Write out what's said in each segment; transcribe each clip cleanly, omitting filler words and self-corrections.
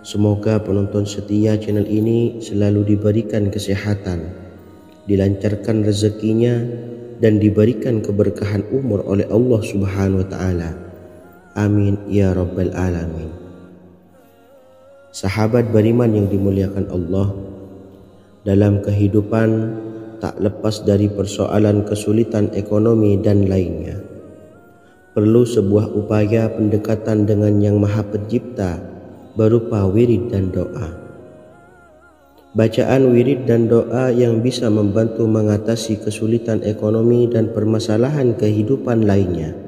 Semoga penonton setia channel ini selalu diberikan kesehatan, dilancarkan rezekinya, dan diberikan keberkahan umur oleh Allah Subhanahu wa Ta'ala. Amin ya Rabbal Alamin. Sahabat beriman yang dimuliakan Allah, dalam kehidupan tak lepas dari persoalan kesulitan ekonomi dan lainnya. Perlu sebuah upaya pendekatan dengan Yang Maha Pencipta berupa wirid dan doa. Bacaan wirid dan doa yang bisa membantu mengatasi kesulitan ekonomi dan permasalahan kehidupan lainnya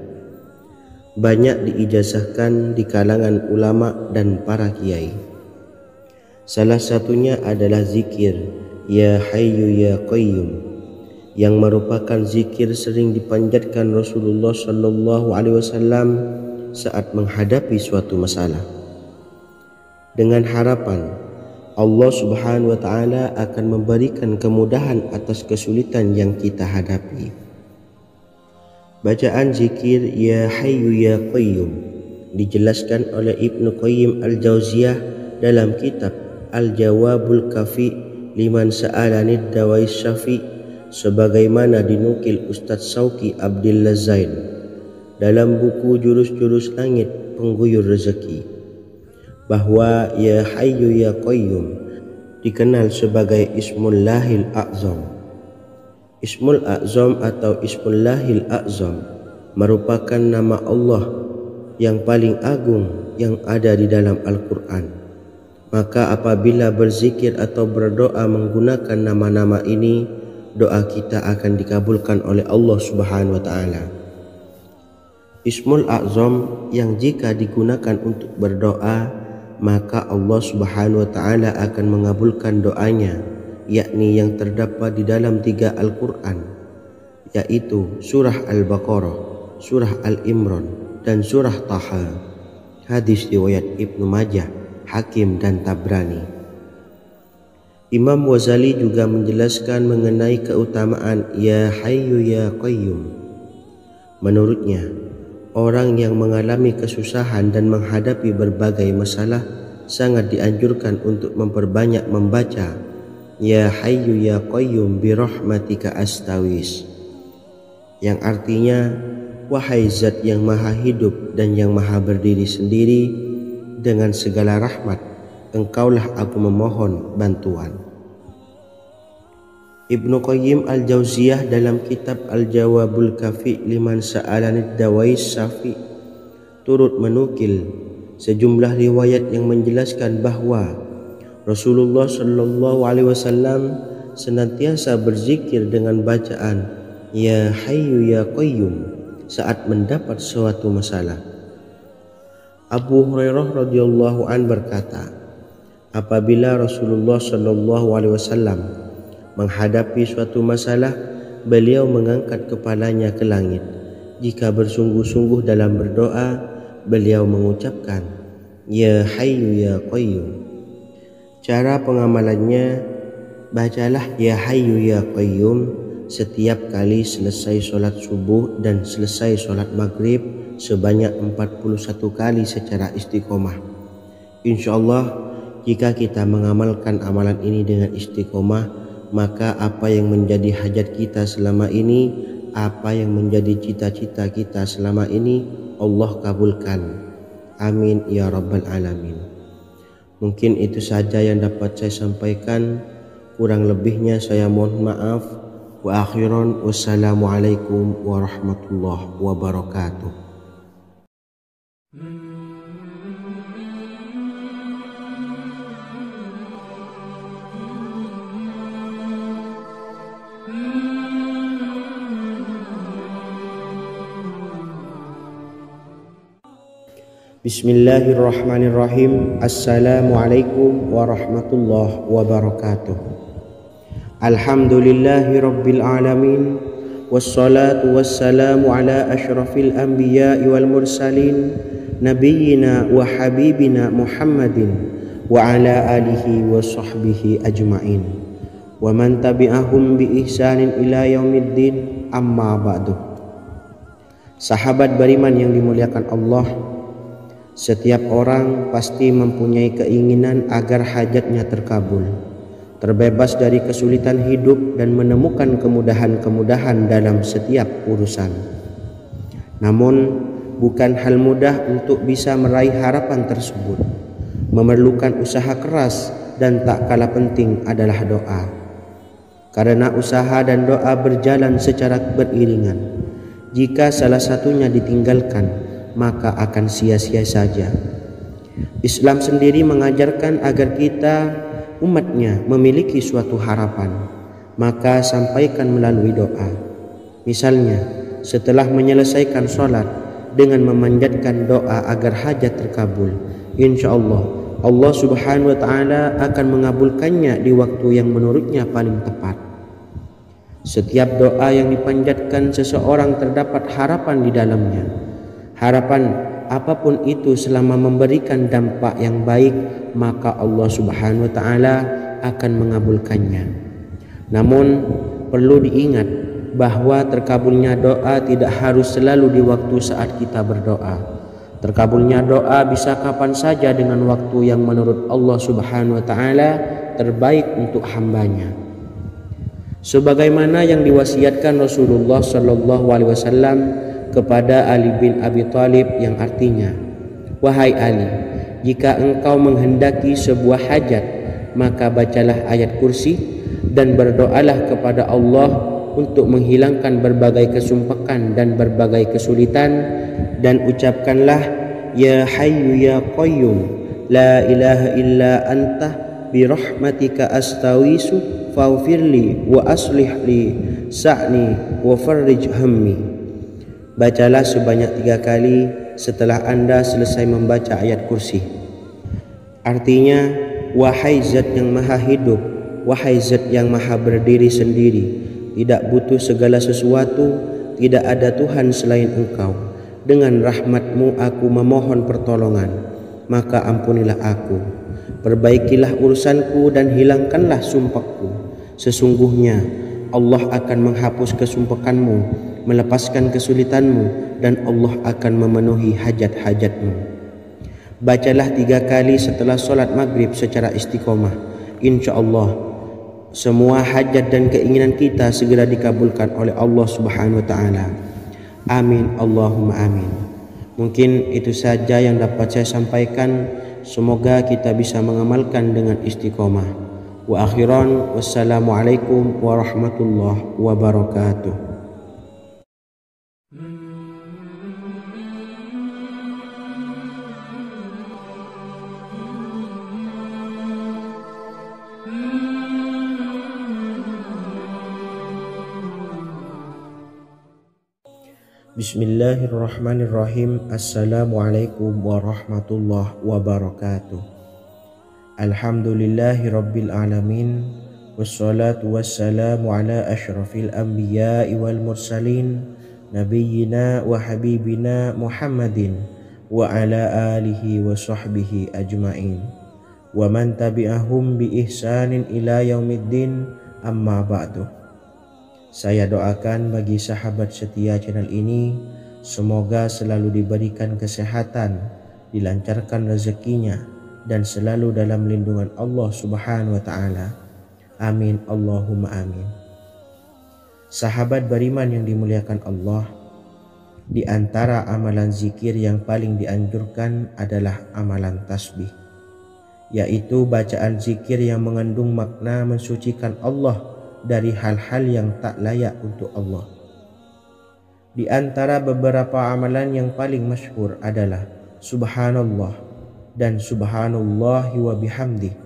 banyak diijazahkan di kalangan ulama dan para kiai. Salah satunya adalah zikir Ya Hayyu Ya Qayyum, yang merupakan zikir sering dipanjatkan Rasulullah SAW saat menghadapi suatu masalah, dengan harapan Allah Subhanahu wa Ta'ala akan memberikan kemudahan atas kesulitan yang kita hadapi. Bacaan zikir Ya Hayyu Ya Qayyum dijelaskan oleh Ibnu Qayyim Al-Jauziyah dalam kitab Al-Jawabul Kafi liman sa'alanid dawais syafi, sebagaimana dinukil Ustadz Sauki Abdillah Zain dalam buku Jurus-Jurus Langit Pengguyur Rezeki, bahwa Ya Hayyu Ya Qayyum dikenal sebagai Ismullahil A'zam. Ismul A'zam atau Ismullahil A'zam merupakan nama Allah yang paling agung yang ada di dalam Al-Quran. Maka apabila berzikir atau berdoa menggunakan nama-nama ini, doa kita akan dikabulkan oleh Allah Subhanahu wa Ta'ala. Ismul A'zam yang jika digunakan untuk berdoa, maka Allah Subhanahu wa Ta'ala akan mengabulkan doanya, yakni yang terdapat di dalam 3 Al-Quran, yaitu surah Al-Baqarah, surah Al-Imran, dan surah Taha. Hadis riwayat Ibnu Majah, Hakim, dan Tabrani. Imam Ghazali juga menjelaskan mengenai keutamaan Ya Hayyu Ya Qayyum. Menurutnya, orang yang mengalami kesusahan dan menghadapi berbagai masalah sangat dianjurkan untuk memperbanyak membaca Ya Hayyu Ya Qayyum bi rahmatika astawis, yang artinya, wahai zat yang maha hidup dan yang maha berdiri sendiri, dengan segala rahmat engkaulah aku memohon bantuan. Ibnu Qayyim Al-Jauziyah dalam kitab Al-Jawabul Kafi liman sa'alanid dawais syafi turut menukil sejumlah riwayat yang menjelaskan bahwa Rasulullah SAW senantiasa berzikir dengan bacaan Ya Hayyu Ya Qayyum saat mendapat suatu masalah. Abu Hurairah radhiyallahu an berkata, apabila Rasulullah SAW menghadapi suatu masalah, beliau mengangkat kepalanya ke langit. Jika bersungguh-sungguh dalam berdoa, beliau mengucapkan Ya Hayyu Ya Qayyum. Cara pengamalannya, bacalah Ya Hayyu Ya Qayyum setiap kali selesai sholat subuh dan selesai sholat maghrib sebanyak 41 kali secara istiqomah. Insyaallah, jika kita mengamalkan amalan ini dengan istiqomah, maka apa yang menjadi hajat kita selama ini, apa yang menjadi cita-cita kita selama ini, Allah kabulkan. Amin ya Rabbal Alamin. Mungkin itu saja yang dapat saya sampaikan. Kurang lebihnya saya mohon maaf. Wa akhiran, wassalamualaikum warahmatullahi wabarakatuh. Bismillahirrahmanirrahim. Assalamualaikum warahmatullahi wabarakatuh. Alhamdulillahi rabbil alamin, wassalatu wassalamu ala asyrafil anbiya'i wal mursalin, nabiyyina wa habibina Muhammadin wa ala alihi wa sahbihi ajma'in wa man tabi'ahum bi ihsanin ila yaumiddin, amma ba'du. Sahabat beriman yang dimuliakan Allah, Setiap orang pasti mempunyai keinginan agar hajatnya terkabul, terbebas dari kesulitan hidup dan menemukan kemudahan-kemudahan dalam setiap urusan. Namun, bukan hal mudah untuk bisa meraih harapan tersebut. Memerlukan usaha keras dan tak kalah penting adalah doa. Karena usaha dan doa berjalan secara beriringan. Jika salah satunya ditinggalkan, maka akan sia-sia saja. Islam sendiri mengajarkan agar kita umatnya memiliki suatu harapan, maka sampaikan melalui doa. Misalnya, setelah menyelesaikan sholat dengan memanjatkan doa agar hajat terkabul, insya Allah Subhanahu wa Ta'ala akan mengabulkannya di waktu yang menurutnya paling tepat. Setiap doa yang dipanjatkan seseorang terdapat harapan di dalamnya. Harapan apapun itu selama memberikan dampak yang baik, maka Allah Subhanahu wa Ta'ala akan mengabulkannya. Namun perlu diingat bahwa terkabulnya doa tidak harus selalu di waktu saat kita berdoa. Terkabulnya doa bisa kapan saja dengan waktu yang menurut Allah Subhanahu wa Ta'ala terbaik untuk hambanya. Sebagaimana yang diwasiatkan Rasulullah Shallallahu Alaihi Wasallam kepada Ali bin Abi Thalib, yang artinya, "Wahai Ali, jika engkau menghendaki sebuah hajat, maka bacalah ayat kursi dan berdoalah kepada Allah untuk menghilangkan berbagai kesumpakan dan berbagai kesulitan, dan ucapkanlah, Ya Hayyu Ya Qayyum, La ilaha illa anta birahmatika astawisu faghfirli wa aslih li sa'ni wa farrij hammi." Bacalah sebanyak 3 kali setelah Anda selesai membaca ayat kursi. Artinya, wahai zat yang maha hidup, wahai zat yang maha berdiri sendiri, tidak butuh segala sesuatu, tidak ada Tuhan selain Engkau. Dengan rahmat-Mu aku memohon pertolongan, maka ampunilah aku. Perbaikilah urusanku dan hilangkanlah sumpahku. Sesungguhnya Allah akan menghapus kesumpahanmu, melepaskan kesulitanmu, dan Allah akan memenuhi hajat-hajatmu. Bacalah 3 kali setelah sholat maghrib secara istiqomah. Insya Allah semua hajat dan keinginan kita segera dikabulkan oleh Allah Subhanahu wa Ta'ala. Amin Allahumma amin. Mungkin itu saja yang dapat saya sampaikan. Semoga kita bisa mengamalkan dengan istiqomah. Wa akhiran, wassalamualaikum warahmatullahi wabarakatuh. Bismillahirrahmanirrahim. Assalamualaikum warahmatullahi wabarakatuh. Alhamdulillahi rabbil alamin. Wassalatu wassalamu ala ashrafil anbiya'i wal mursalin, nabiyyina wa habibina Muhammadin wa ala alihi wa sahbihi ajma'in, wa man tabi'ahum bi ihsanin ila yaumiddin, amma ba'du. Saya doakan bagi sahabat setia channel ini, semoga selalu diberikan kesehatan, dilancarkan rezekinya, dan selalu dalam lindungan Allah Subhanahu wa Ta'ala. Amin Allahumma amin. Sahabat beriman yang dimuliakan Allah, di antara amalan zikir yang paling dianjurkan adalah amalan tasbih, yaitu bacaan zikir yang mengandung makna mensucikan Allah dari hal-hal yang tak layak untuk Allah. Di antara beberapa amalan yang paling masyhur adalah Subhanallah dan Subhanallahi wa bihamdih.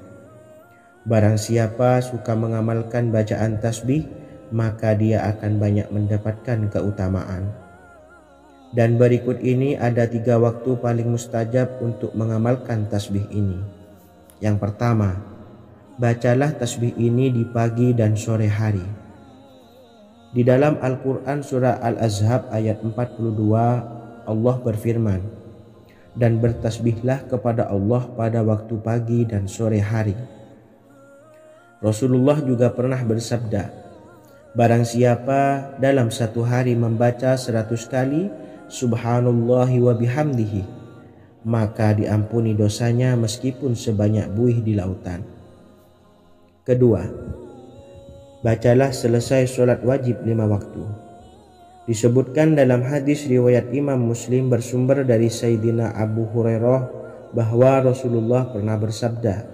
Barang siapa suka mengamalkan bacaan tasbih, maka dia akan banyak mendapatkan keutamaan. Dan berikut ini ada 3 waktu paling mustajab untuk mengamalkan tasbih ini. Yang pertama, bacalah tasbih ini di pagi dan sore hari. Di dalam Al-Quran surah Al-Ahzab ayat 42, Allah berfirman, "Dan bertasbihlah kepada Allah pada waktu pagi dan sore hari." Rasulullah juga pernah bersabda, barang siapa dalam satu hari membaca 100 kali Subhanallahi wa bihamdihi, maka diampuni dosanya meskipun sebanyak buih di lautan. Kedua, bacalah selesai sholat wajib 5 waktu. Disebutkan dalam hadis riwayat Imam Muslim bersumber dari Sayyidina Abu Hurairah bahwa Rasulullah pernah bersabda,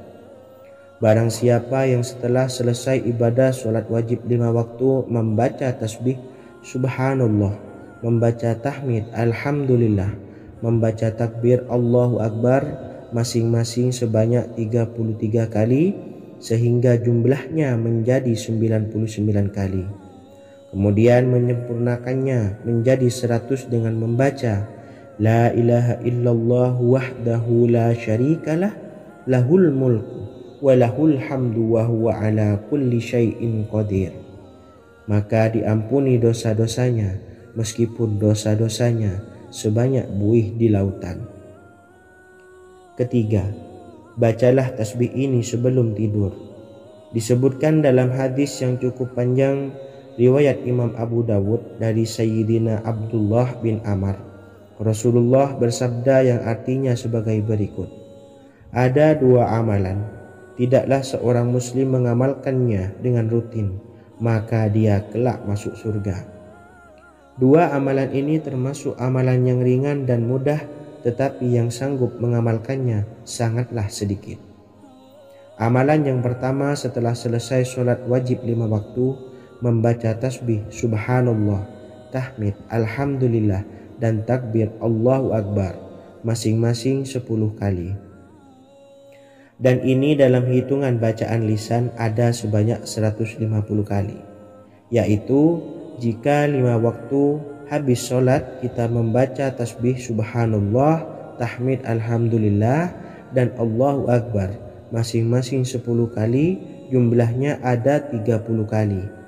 barang siapa yang setelah selesai ibadah sholat wajib 5 waktu membaca tasbih subhanallah, membaca tahmid alhamdulillah, membaca takbir Allahu Akbar masing-masing sebanyak 33 kali sehingga jumlahnya menjadi 99 kali. Kemudian menyempurnakannya menjadi 100 dengan membaca La ilaha illallah wahdahu la syarikalah lahul mulku wa lahul hamdu wa huwa ala kulli syai'in qadir. Maka diampuni dosa-dosanya meskipun dosa-dosanya sebanyak buih di lautan. Ketiga, bacalah tasbih ini sebelum tidur. Disebutkan dalam hadis yang cukup panjang riwayat Imam Abu Dawud dari Sayyidina Abdullah bin Amr, Rasulullah bersabda yang artinya sebagai berikut. Ada 2 amalan, tidaklah seorang muslim mengamalkannya dengan rutin, maka dia kelak masuk surga. 2 amalan ini termasuk amalan yang ringan dan mudah, tetapi yang sanggup mengamalkannya sangatlah sedikit. Amalan yang pertama setelah selesai sholat wajib 5 waktu, membaca tasbih subhanallah, tahmid alhamdulillah, dan takbir Allahu Akbar masing-masing 10 kali. Dan ini dalam hitungan bacaan lisan ada sebanyak 150 kali, yaitu jika 5 waktu habis sholat kita membaca tasbih subhanallah, tahmid alhamdulillah, dan Allahu Akbar masing-masing 10 kali, jumlahnya ada 30 kali.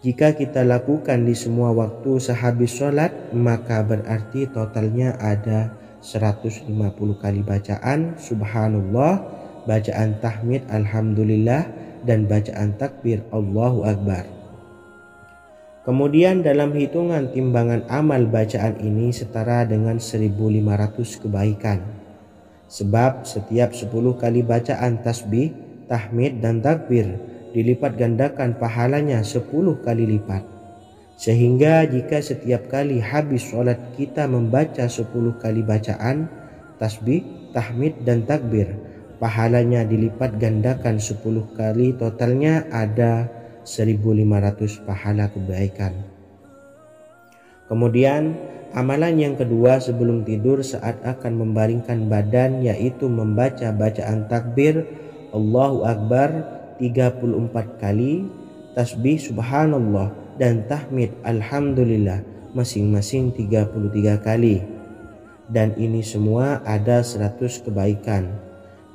Jika kita lakukan di semua waktu sehabis sholat, maka berarti totalnya ada 150 kali bacaan subhanallah, bacaan tahmid alhamdulillah, dan bacaan takbir Allahu Akbar. Kemudian dalam hitungan timbangan amal bacaan ini setara dengan 1500 kebaikan. Sebab setiap 10 kali bacaan tasbih, tahmid, dan takbir dilipat gandakan pahalanya 10 kali lipat. Sehingga jika setiap kali habis sholat kita membaca 10 kali bacaan tasbih, tahmid, dan takbir, pahalanya dilipat gandakan 10 kali, totalnya ada 1500 pahala kebaikan. Kemudian amalan yang kedua sebelum tidur saat akan membaringkan badan, yaitu membaca bacaan takbir Allahu Akbar 34 kali, tasbih subhanallah, dan tahmid alhamdulillah masing-masing 33 kali. Dan ini semua ada 100 kebaikan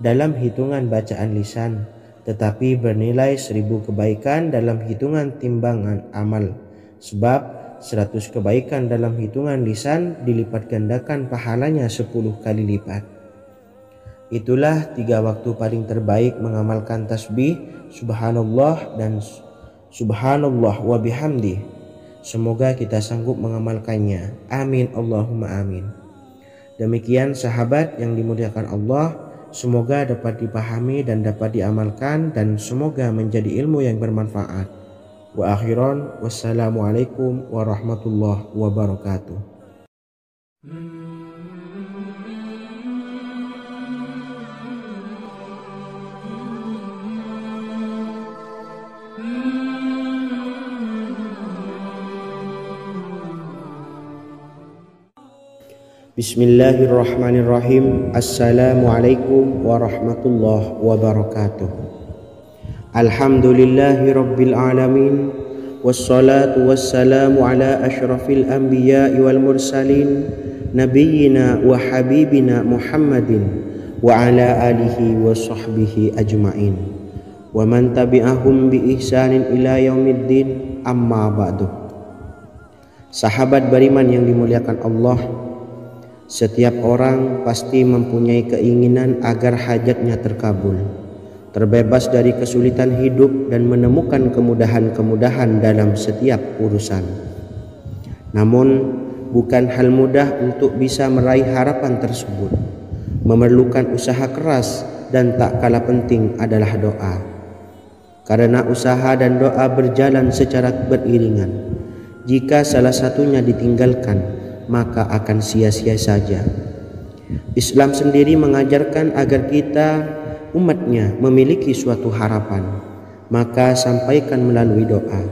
dalam hitungan bacaan lisan, tetapi bernilai 1000 kebaikan dalam hitungan timbangan amal. Sebab 100 kebaikan dalam hitungan lisan dilipat gandakan pahalanya 10 kali lipat. Itulah 3 waktu paling terbaik mengamalkan tasbih subhanallah dan subhanallah wa bihamdi. Semoga kita sanggup mengamalkannya. Amin Allahumma amin. Demikian sahabat yang dimuliakan Allah, semoga dapat dipahami dan dapat diamalkan, dan semoga menjadi ilmu yang bermanfaat. Wa akhiran, wassalamualaikum warahmatullahi wabarakatuh. Bismillahirrahmanirrahim. Assalamualaikum warahmatullahi wabarakatuh. Alhamdulillahi rabbil alamin, wassalatu wassalamu ala ashrafil anbiya'i wal mursalin, nabiyyina wa habibina Muhammadin wa ala alihi wa sahbihi ajma'in, wa man tabi'ahum bi ihsanin ila yaumiddin, amma ba'du. Sahabat beriman yang dimuliakan Allah, setiap orang pasti mempunyai keinginan agar hajatnya terkabul, terbebas dari kesulitan hidup, dan menemukan kemudahan-kemudahan dalam setiap urusan. Namun bukan hal mudah untuk bisa meraih harapan tersebut. Memerlukan usaha keras dan tak kalah penting adalah doa. Karena usaha dan doa berjalan secara beriringan. Jika salah satunya ditinggalkan, maka akan sia-sia saja. Islam sendiri mengajarkan agar kita umatnya memiliki suatu harapan, maka sampaikan melalui doa.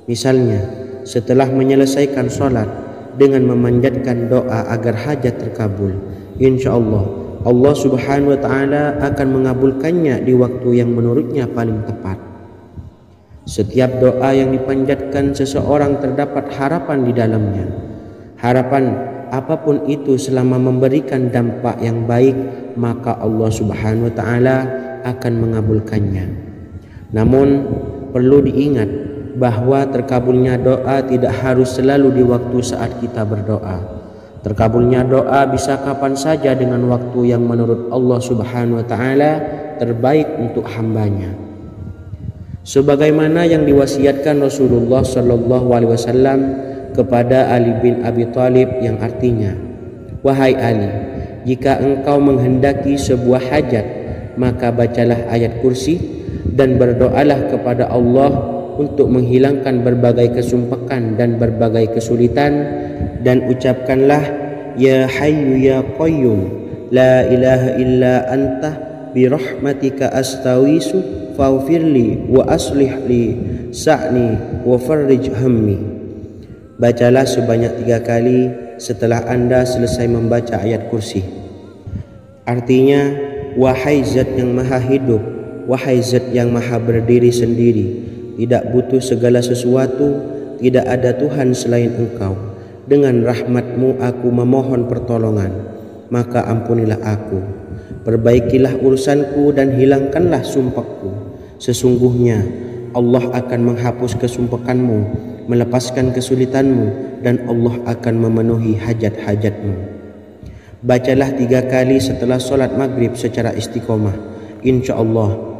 Misalnya, setelah menyelesaikan sholat dengan memanjatkan doa agar hajat terkabul, insya Allah Allah Subhanahu wa Ta'ala akan mengabulkannya di waktu yang menurutnya paling tepat. Setiap doa yang dipanjatkan seseorang terdapat harapan di dalamnya. Harapan apapun itu selama memberikan dampak yang baik, maka Allah Subhanahu wa Ta'ala akan mengabulkannya. Namun perlu diingat bahwa terkabulnya doa tidak harus selalu di waktu saat kita berdoa. Terkabulnya doa bisa kapan saja dengan waktu yang menurut Allah Subhanahu wa Ta'ala terbaik untuk hambanya. Sebagaimana yang diwasiatkan Rasulullah Sallallahu Alaihi Wasallam kepada Ali bin Abi Thalib, yang artinya, "Wahai Ali, jika engkau menghendaki sebuah hajat, maka bacalah ayat kursi dan berdoalah kepada Allah untuk menghilangkan berbagai kesumpakan dan berbagai kesulitan, dan ucapkanlah, Ya Hayyu Ya Qayyum, La ilaha illa anta birahmatika astawisu faghfirli wa aslih li sa'ni wa farrij hammi." Bacalah sebanyak 3 kali setelah Anda selesai membaca ayat kursi. Artinya, wahai zat yang maha hidup, wahai zat yang maha berdiri sendiri, tidak butuh segala sesuatu, tidak ada Tuhan selain Engkau. Dengan rahmat-Mu aku memohon pertolongan, maka ampunilah aku. Perbaikilah urusanku dan hilangkanlah sumpahku. Sesungguhnya Allah akan menghapus kesumpahanmu, melepaskan kesulitanmu, dan Allah akan memenuhi hajat-hajatmu. Bacalah 3 kali setelah sholat maghrib secara istiqomah. Insya Allah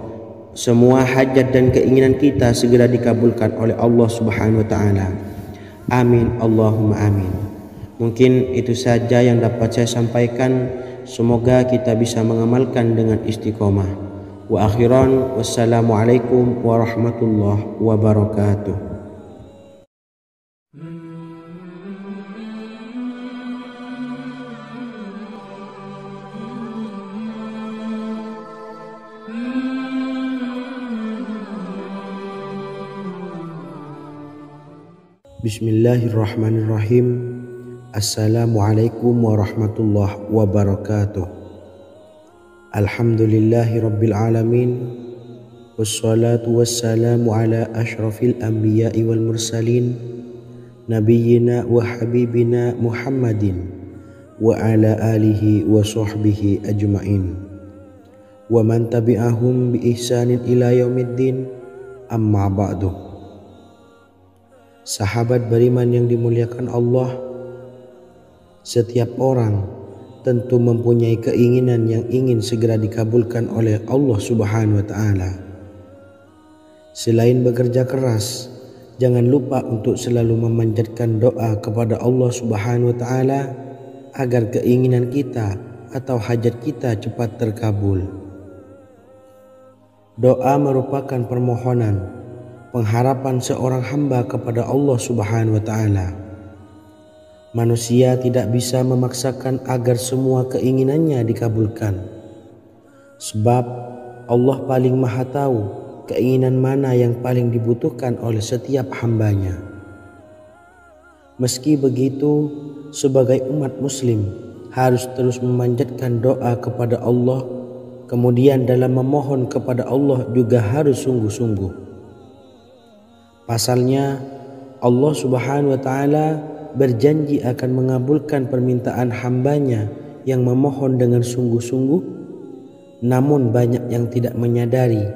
semua hajat dan keinginan kita segera dikabulkan oleh Allah Subhanahu wa Ta'ala. Amin Allahumma amin. Mungkin itu saja yang dapat saya sampaikan. Semoga kita bisa mengamalkan dengan istiqomah. Wa akhiran, wassalamualaikum warahmatullahi wabarakatuh. Bismillahirrahmanirrahim. Assalamualaikum warahmatullahi wabarakatuh. Alhamdulillahi rabbil alamin. Wassalatu wassalamu ala ashrafil anbiya'i wal mursalin, nabiyyina wa habibina Muhammadin wa ala alihi wa sahbihi ajma'in wa man tabi'ahum bi ihsanin ila yaumiddin, amma ba'du. Sahabat beriman yang dimuliakan Allah, setiap orang tentu mempunyai keinginan yang ingin segera dikabulkan oleh Allah Subhanahu wa Ta'ala. Selain bekerja keras, jangan lupa untuk selalu memanjatkan doa kepada Allah Subhanahu wa Ta'ala agar keinginan kita atau hajat kita cepat terkabul. Doa merupakan permohonan, pengharapan seorang hamba kepada Allah Subhanahu wa Ta'ala. Manusia tidak bisa memaksakan agar semua keinginannya dikabulkan, sebab Allah paling maha tahu keinginan mana yang paling dibutuhkan oleh setiap hambanya. Meski begitu, sebagai umat muslim harus terus memanjatkan doa kepada Allah, kemudian dalam memohon kepada Allah juga harus sungguh-sungguh. Pasalnya, Allah Subhanahu wa Ta'ala berjanji akan mengabulkan permintaan hambanya yang memohon dengan sungguh-sungguh. Namun banyak yang tidak menyadari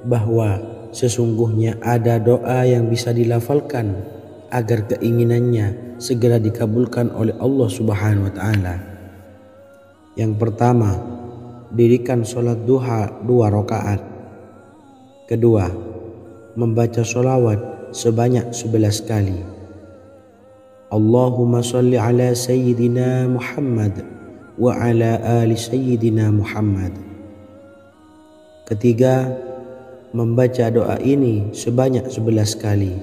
bahwa sesungguhnya ada doa yang bisa dilafalkan agar keinginannya segera dikabulkan oleh Allah Subhanahu wa Ta'ala. Yang pertama, dirikan sholat duha 2 rakaat. Kedua, membaca sholawat sebanyak 11 kali. Allahumma salli ala Sayyidina Muhammad wa ala ali Sayyidina Muhammad. Ketiga, membaca doa ini sebanyak 11 kali.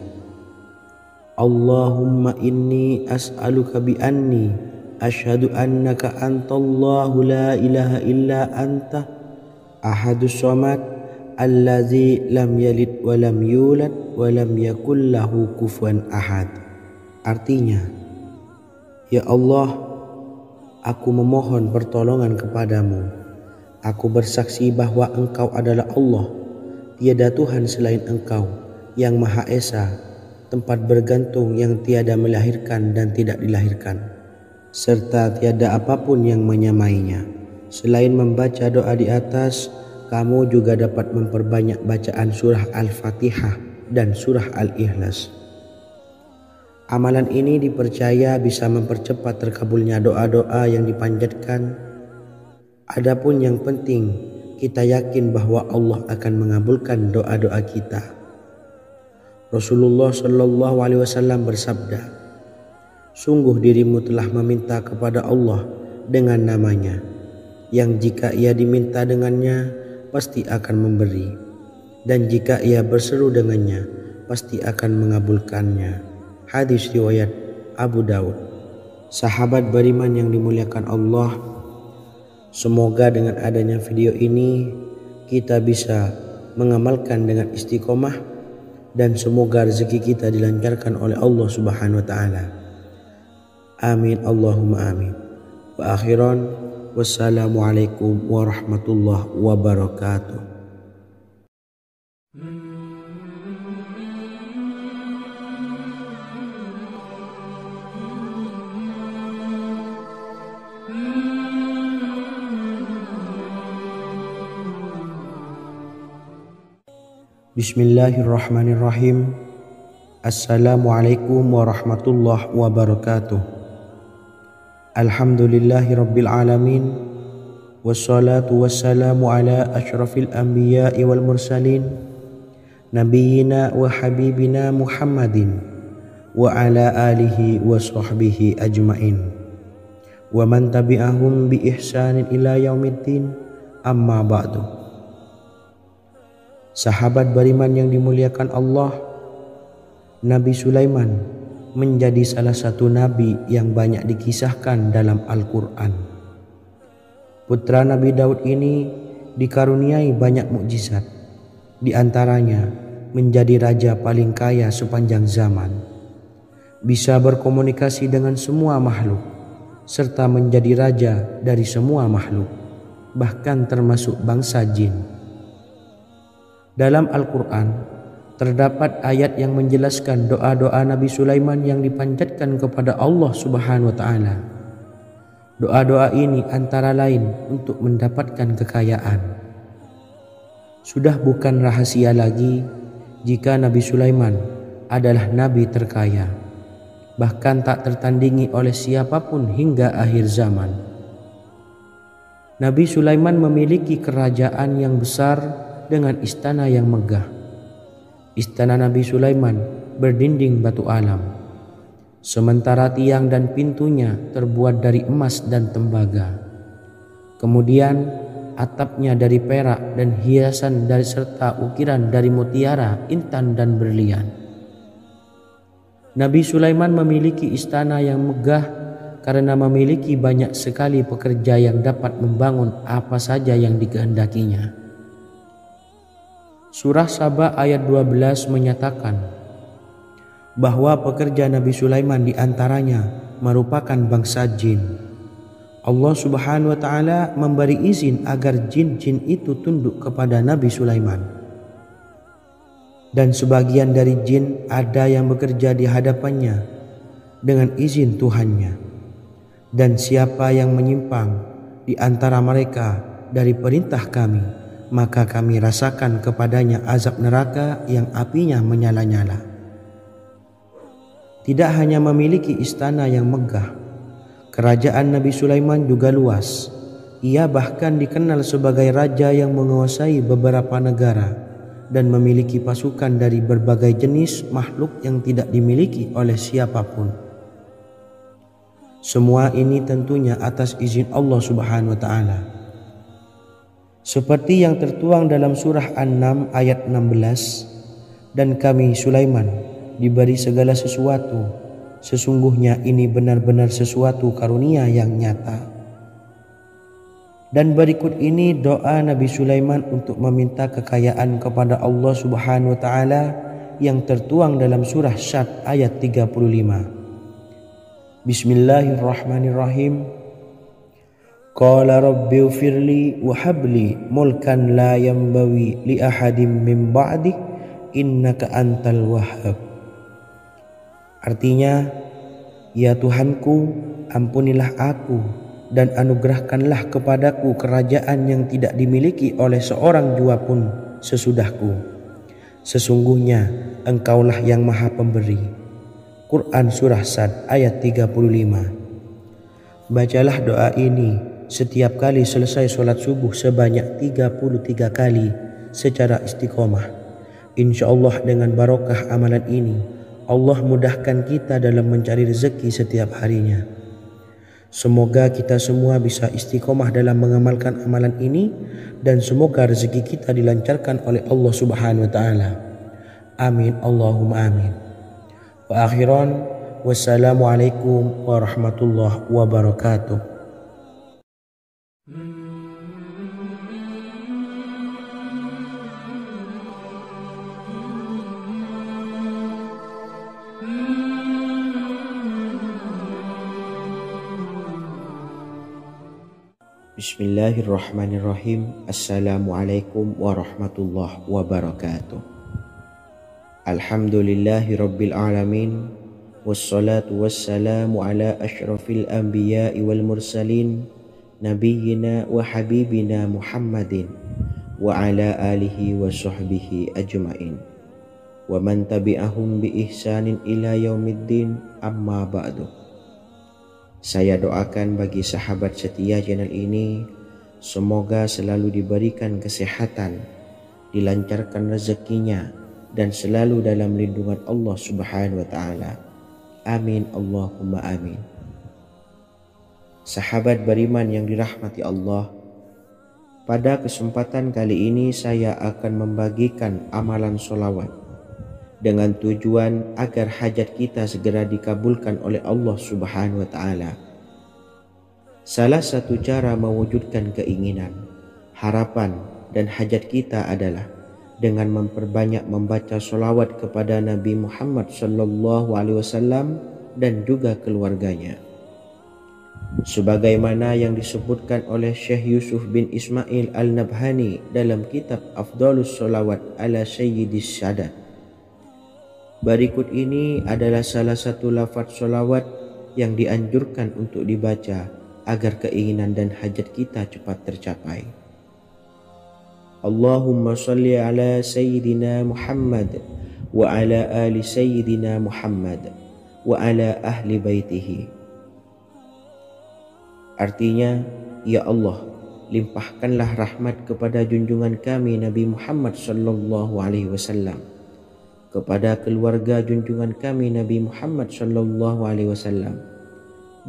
Allahumma inni as'aluka bi anni asyhadu annaka antallahu la ilaha illa anta ahadus samad allazi lam yalid wa lam yulad wa lam yakul lahu kufuwan ahad. Artinya, ya Allah, aku memohon pertolongan kepadamu. Aku bersaksi bahwa Engkau adalah Allah, tiada Tuhan selain Engkau, yang Maha Esa, tempat bergantung yang tiada melahirkan dan tidak dilahirkan, serta tiada apapun yang menyamainya. Selain membaca doa di atas, kamu juga dapat memperbanyak bacaan surah Al-Fatihah dan surah Al-Ikhlas. Amalan ini dipercaya bisa mempercepat terkabulnya doa-doa yang dipanjatkan. Adapun yang penting, kita yakin bahwa Allah akan mengabulkan doa-doa kita. Rasulullah Shallallahu Alaihi Wasallam bersabda, sungguh dirimu telah meminta kepada Allah dengan namanya, yang jika ia diminta dengannya pasti akan memberi, dan jika ia berseru dengannya pasti akan mengabulkannya. Hadis riwayat Abu Daud. Sahabat beriman yang dimuliakan Allah, semoga dengan adanya video ini kita bisa mengamalkan dengan istiqomah, dan semoga rezeki kita dilancarkan oleh Allah Subhanahu wa taala. Amin Allahumma amin. Wa akhiran, wassalamualaikum warahmatullahi wabarakatuh. Bismillahirrahmanirrahim. Assalamualaikum warahmatullahi wabarakatuh. Alhamdulillahi rabbil alamin, wassalatu wassalamu ala asyrafil anbiya'i wal mursalin, nabiyyina wa habibina Muhammadin wa ala alihi wa sahbihi ajmain, wa man tabi'ahum bi ihsanin ila yaumiddin, amma ba'du. Sahabat beriman yang dimuliakan Allah, Nabi Sulaiman menjadi salah satu nabi yang banyak dikisahkan dalam Al-Quran. Putra Nabi Daud ini dikaruniai banyak mukjizat, di antaranya menjadi raja paling kaya sepanjang zaman, bisa berkomunikasi dengan semua makhluk, serta menjadi raja dari semua makhluk, bahkan termasuk bangsa jin. Dalam Al-Quran terdapat ayat yang menjelaskan doa-doa Nabi Sulaiman yang dipanjatkan kepada Allah Subhanahu wa taala. Doa-doa ini antara lain untuk mendapatkan kekayaan. Sudah bukan rahasia lagi jika Nabi Sulaiman adalah nabi terkaya, bahkan tak tertandingi oleh siapapun hingga akhir zaman. Nabi Sulaiman memiliki kerajaan yang besar dengan istana yang megah. Istana Nabi Sulaiman berdinding batu alam, sementara tiang dan pintunya terbuat dari emas dan tembaga. Kemudian atapnya dari perak dan hiasan dari serta ukiran dari mutiara, intan dan berlian. Nabi Sulaiman memiliki istana yang megah karena memiliki banyak sekali pekerja yang dapat membangun apa saja yang dikehendakinya. Surah Saba ayat 12 menyatakan bahwa pekerja Nabi Sulaiman diantaranya merupakan bangsa jin. Allah Subhanahu wa taala memberi izin agar jin-jin itu tunduk kepada Nabi Sulaiman. Dan sebagian dari jin ada yang bekerja di hadapannya dengan izin Tuhannya. Dan siapa yang menyimpang di antara mereka dari perintah kami, maka kami rasakan kepadanya azab neraka yang apinya menyala-nyala. Tidak hanya memiliki istana yang megah, kerajaan Nabi Sulaiman juga luas. Ia bahkan dikenal sebagai raja yang menguasai beberapa negara dan memiliki pasukan dari berbagai jenis makhluk yang tidak dimiliki oleh siapapun. Semua ini tentunya atas izin Allah Subhanahu wa taala. Seperti yang tertuang dalam surah An-Naml ayat 16, dan kami Sulaiman diberi segala sesuatu, sesungguhnya ini benar-benar sesuatu karunia yang nyata. Dan berikut ini doa Nabi Sulaiman untuk meminta kekayaan kepada Allah Subhanahu wa taala yang tertuang dalam surah Syad ayat 35. Bismillahirrahmanirrahim. Qala rabbi ighfirli wa habli mulkan la yanbawi li ahadim min ba'di innaka antal wahhab. Artinya, ya Tuhanku, ampunilah aku dan anugerahkanlah kepadaku kerajaan yang tidak dimiliki oleh seorang jua pun sesudahku. Sesungguhnya Engkaulah yang Maha Pemberi. Quran Surah Sad ayat 35. Bacalah doa ini setiap kali selesai sholat subuh sebanyak 33 kali secara istiqomah. Insya Allah dengan barokah amalan ini, Allah mudahkan kita dalam mencari rezeki setiap harinya. Semoga kita semua bisa istiqomah dalam mengamalkan amalan ini, dan semoga rezeki kita dilancarkan oleh Allah Subhanahu wa taala. Amin Allahumma amin. Wa akhiran, wassalamualaikum warahmatullahi wabarakatuh. Bismillahirrahmanirrahim. Assalamualaikum warahmatullahi wabarakatuh. Alhamdulillahi rabbil alamin. Wassalatu wassalamu ala ashrafil anbiya'i wal mursalin, nabiyyina wa habibina Muhammadin wa ala alihi wa sahbihi ajma'in wa man tabi'ahum bi ihsanin ila yaumiddin, amma ba'du. Saya doakan bagi sahabat setia channel ini, semoga selalu diberikan kesehatan, dilancarkan rezekinya, dan selalu dalam lindungan Allah Subhanahu wa taala. Amin Allahumma amin. Sahabat beriman yang dirahmati Allah, pada kesempatan kali ini saya akan membagikan amalan sholawat dengan tujuan agar hajat kita segera dikabulkan oleh Allah Subhanahu wa taala. Salah satu cara mewujudkan keinginan, harapan, dan hajat kita adalah dengan memperbanyak membaca sholawat kepada Nabi Muhammad SAW dan juga keluarganya. Sebagaimana yang disebutkan oleh Syekh Yusuf bin Ismail Al-Nabhani dalam kitab Afdhalus Sholawat ala Sayyidis Sadat. Berikut ini adalah salah satu lafaz sholawat yang dianjurkan untuk dibaca agar keinginan dan hajat kita cepat tercapai. Allahumma salli ala Sayyidina Muhammad wa ala ali Sayyidina Muhammad wa ala ahli baitihi. Artinya, ya Allah, limpahkanlah rahmat kepada junjungan kami Nabi Muhammad sallallahu alaihi wasallam, kepada keluarga junjungan kami Nabi Muhammad sallallahu alaihi wasallam,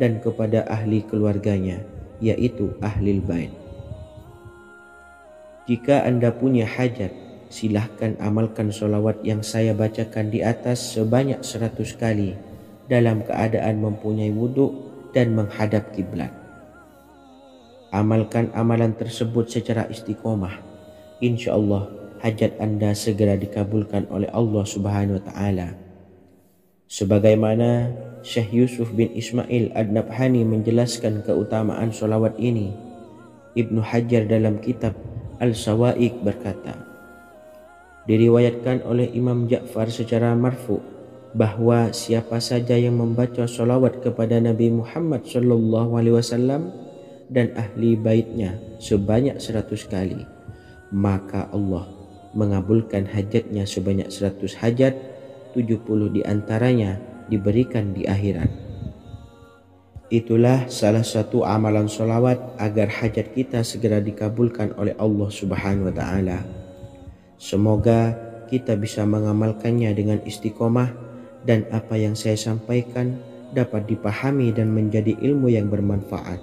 dan kepada ahli keluarganya, yaitu ahlil bait. Jika Anda punya hajat, silahkan amalkan sholawat yang saya bacakan di atas sebanyak 100 kali dalam keadaan mempunyai wudhu dan menghadap kiblat. Amalkan amalan tersebut secara istiqomah. Insya Allah hajat Anda segera dikabulkan oleh Allah Subhanahu wa taala. Sebagaimana Syekh Yusuf bin Ismail Ad-Nabhani menjelaskan keutamaan sholawat ini, Ibnu Hajar dalam kitab Al-Sawa'iq berkata, diriwayatkan oleh Imam Ja'far secara marfu bahwa siapa saja yang membaca sholawat kepada Nabi Muhammad SAW dan ahli baitnya sebanyak 100 kali, maka Allah mengabulkan hajatnya sebanyak 100 hajat, 70 diantaranya diberikan di akhirat. Itulah salah satu amalan sholawat agar hajat kita segera dikabulkan oleh Allah Subhanahu wa taala. Semoga kita bisa mengamalkannya dengan istiqomah, dan apa yang saya sampaikan dapat dipahami dan menjadi ilmu yang bermanfaat.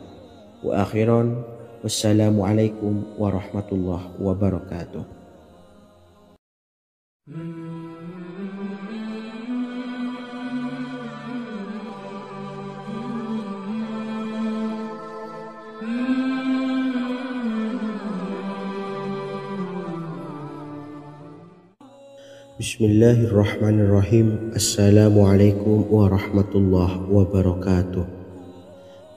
Wa akhiran, wassalamualaikum warahmatullahi wabarakatuh. Bismillahirrahmanirrahim. Assalamualaikum warahmatullahi wabarakatuh.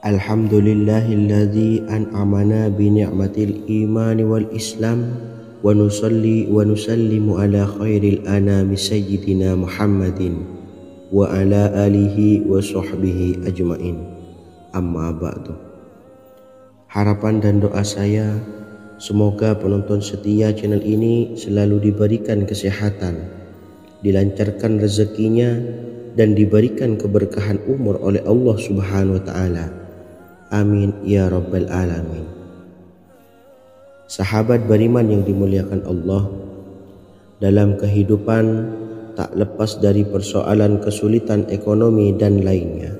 Alhamdulillahilladzi an'amana bi ni'matil imani wal islam wa nusalli wa nusallimu ala khairil anami sayyidina Muhammadin wa ala alihi wa sahbihi ajmain. Amma ba'du. Harapan dan doa saya, semoga penonton setia channel ini selalu diberikan kesehatan, dilancarkan rezekinya, dan diberikan keberkahan umur oleh Allah Subhanahu wa Ta'ala. Amin ya Rabbal Alamin. Sahabat beriman yang dimuliakan Allah, dalam kehidupan tak lepas dari persoalan kesulitan ekonomi dan lainnya.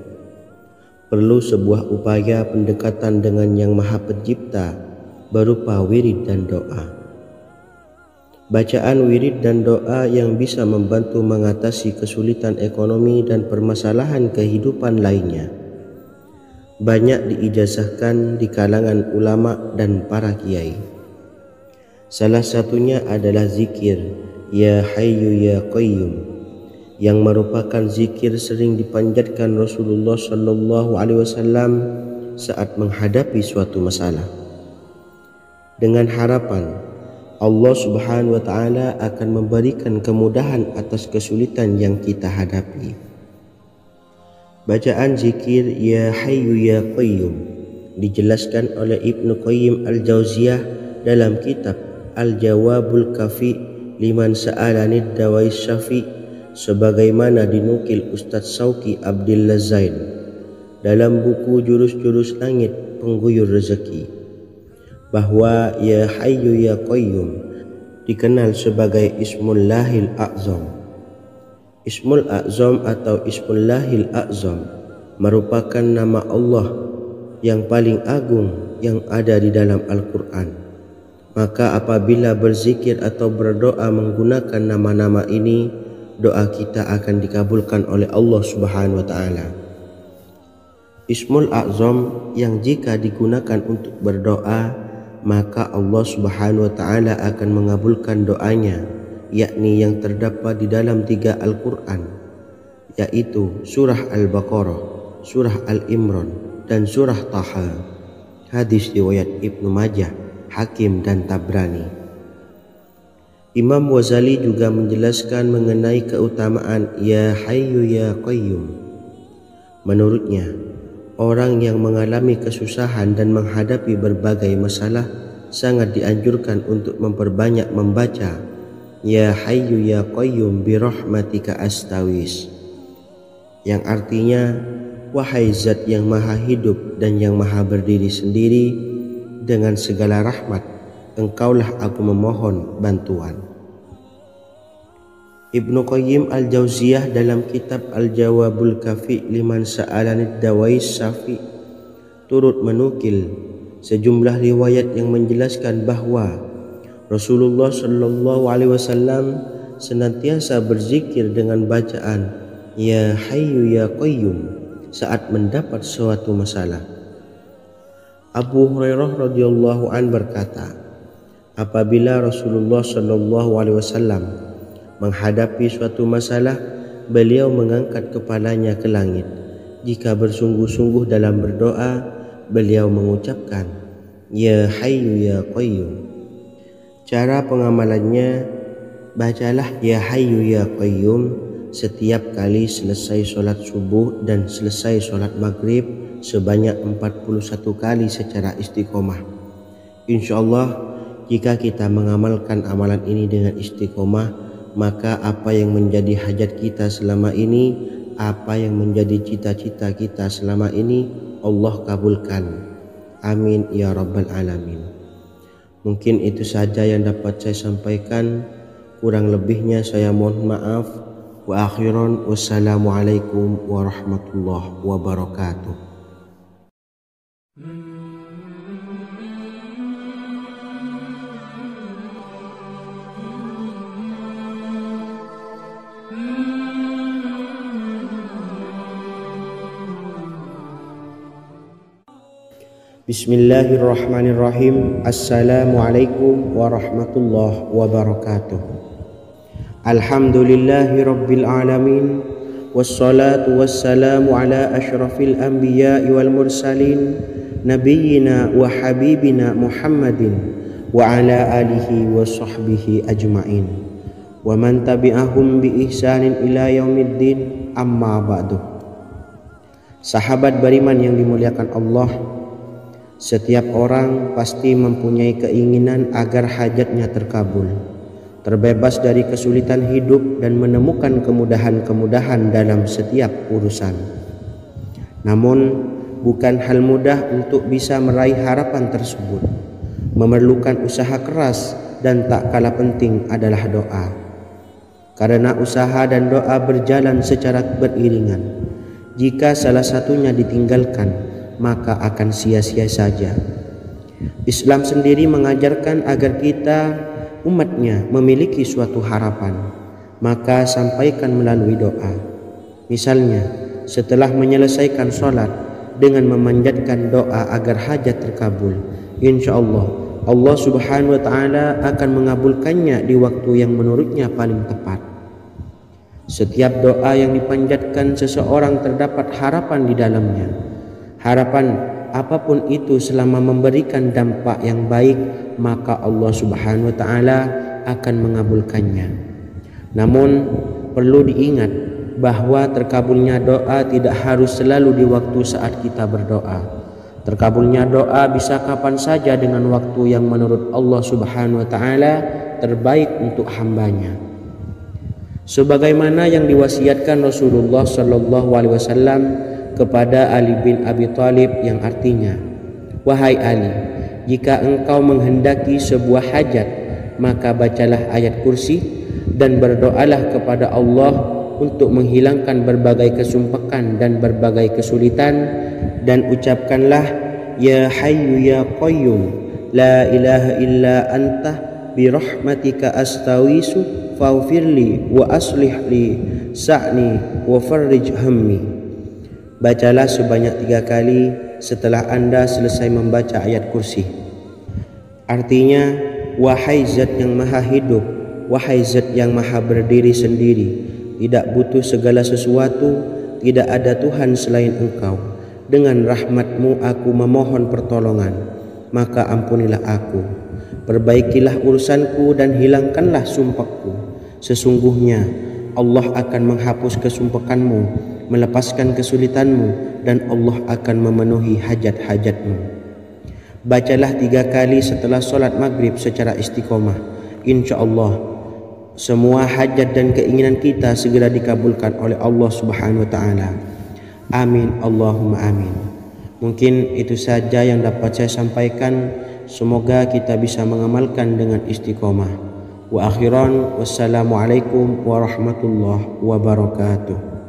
Perlu sebuah upaya pendekatan dengan Yang Maha Pencipta berupa wirid dan doa. Bacaan wirid dan doa yang bisa membantu mengatasi kesulitan ekonomi dan permasalahan kehidupan lainnya banyak diijazahkan di kalangan ulama dan para kiai. Salah satunya adalah zikir Ya Hayyu Ya Qayyum, yang merupakan zikir sering dipanjatkan Rasulullah SAW saat menghadapi suatu masalah, dengan harapan Allah Subhanahu wa Ta'ala akan memberikan kemudahan atas kesulitan yang kita hadapi. Bacaan zikir Ya Hayyu Ya Qayyum dijelaskan oleh Ibnu Qayyim Al-Jauziyah dalam kitab Al-Jawabul Kafi liman sa'alanid dawais syafi, sebagaimana dinukil Ustadz Sauki Abdillah Zain dalam buku Jurus-Jurus Langit Pengguyur Rezeki, bahwa Ya Hayyu Ya Qayyum dikenal sebagai Ismullahil A'zam. Ismul A'zam atau Ismullahil A'zam merupakan nama Allah yang paling agung yang ada di dalam Al-Quran. Maka apabila berzikir atau berdoa menggunakan nama-nama ini, doa kita akan dikabulkan oleh Allah Subhanahu wa Ta'ala. Ismul A'zam yang jika digunakan untuk berdoa, maka Allah Subhanahu wa Ta'ala akan mengabulkan doanya, yakni yang terdapat di dalam 3 Al-Quran, yaitu surah Al-Baqarah, surah Al-Imran, dan surah Taha. Hadis riwayat Ibnu Majah, Hakim, dan Tabrani. Imam Ghazali juga menjelaskan mengenai keutamaan Ya Hayyu Ya Qayyum. Menurutnya, orang yang mengalami kesusahan dan menghadapi berbagai masalah sangat dianjurkan untuk memperbanyak membaca Ya Hayyu Ya Qayyum bi rahmatika astawis, yang artinya, wahai zat yang maha hidup dan yang maha berdiri sendiri, dengan segala rahmat engkaulah aku memohon bantuan. Ibnu Qayyim Al-Jauziyah dalam kitab Al-Jawabul Kafi liman sa'alanid dawais syafi turut menukil sejumlah riwayat yang menjelaskan bahwa Rasulullah SAW senantiasa berzikir dengan bacaan Ya Hayyu Ya Qayyum saat mendapat suatu masalah. Abu Hurairah radhiyallahu an berkata, apabila Rasulullah SAW menghadapi suatu masalah, beliau mengangkat kepalanya ke langit. Jika bersungguh-sungguh dalam berdoa, beliau mengucapkan Ya Hayyu Ya Qayyum. Cara pengamalannya, bacalah Ya Hayyu Ya Qayyum setiap kali selesai sholat subuh dan selesai sholat maghrib sebanyak 41 kali secara istiqomah. Insyaallah, jika kita mengamalkan amalan ini dengan istiqomah, maka apa yang menjadi hajat kita selama ini, apa yang menjadi cita-cita kita selama ini, Allah kabulkan. Amin ya Rabbal Alamin. Mungkin itu saja yang dapat saya sampaikan. Kurang lebihnya saya mohon maaf. Wa akhiran wassalamualaikum warahmatullahi wabarakatuh. Bismillahirrahmanirrahim. Assalamualaikum warahmatullahi wabarakatuh. Alhamdulillahi rabbil alamin. Wassalatu wassalamu ala ashrafil anbiya'i wal mursalin, nabiyyina wa habibina Muhammadin wa ala alihi wa sahbihi ajma'in wa man tabi'ahum bi ihsanin ila yaumiddin, amma ba'du. Sahabat beriman yang dimuliakan Allah, setiap orang pasti mempunyai keinginan agar hajatnya terkabul, terbebas dari kesulitan hidup dan menemukan kemudahan-kemudahan dalam setiap urusan. Namun, bukan hal mudah untuk bisa meraih harapan tersebut. Memerlukan usaha keras dan tak kalah penting adalah doa. Karena usaha dan doa berjalan secara beriringan. Jika salah satunya ditinggalkan, maka akan sia-sia saja. Islam sendiri mengajarkan agar kita umatnya memiliki suatu harapan, maka sampaikan melalui doa. Misalnya, setelah menyelesaikan sholat dengan memanjatkan doa agar hajat terkabul, insya Allah Allah subhanahu wa ta'ala akan mengabulkannya di waktu yang menurutnya paling tepat. Setiap doa yang dipanjatkan seseorang terdapat harapan di dalamnya. Harapan apapun itu selama memberikan dampak yang baik, maka Allah subhanahu wa ta'ala akan mengabulkannya. Namun perlu diingat bahwa terkabulnya doa tidak harus selalu di waktu saat kita berdoa. Terkabulnya doa bisa kapan saja dengan waktu yang menurut Allah subhanahu wa ta'ala terbaik untuk hambanya. Sebagaimana yang diwasiatkan Rasulullah sallallahu alaihi wasallam kepada Ali bin Abi Thalib, yang artinya, wahai Ali, jika engkau menghendaki sebuah hajat, maka bacalah ayat kursi dan berdoalah kepada Allah untuk menghilangkan berbagai kesumpekan dan berbagai kesulitan, dan ucapkanlah, ya hayyu ya qayyum la ilaha illa anta birahmatika astawisu faghfirli wa aslih li sa'ni wa farrij hammi. Bacalah sebanyak 3 kali setelah Anda selesai membaca ayat kursi. Artinya, wahai zat yang maha hidup, wahai zat yang maha berdiri sendiri, tidak butuh segala sesuatu, tidak ada Tuhan selain Engkau. Dengan rahmat-Mu aku memohon pertolongan, maka ampunilah aku. Perbaikilah urusanku dan hilangkanlah sumpahku. Sesungguhnya Allah akan menghapus kesumpekanmu, melepaskan kesulitanmu, dan Allah akan memenuhi hajat-hajatmu. Bacalah 3 kali setelah sholat maghrib secara istiqomah. Insya Allah semua hajat dan keinginan kita segera dikabulkan oleh Allah subhanahu wa ta'ala. Amin Allahumma amin. Mungkin itu saja yang dapat saya sampaikan. Semoga kita bisa mengamalkan dengan istiqomah. Wa akhiran wassalamualaikum warahmatullahi wabarakatuh.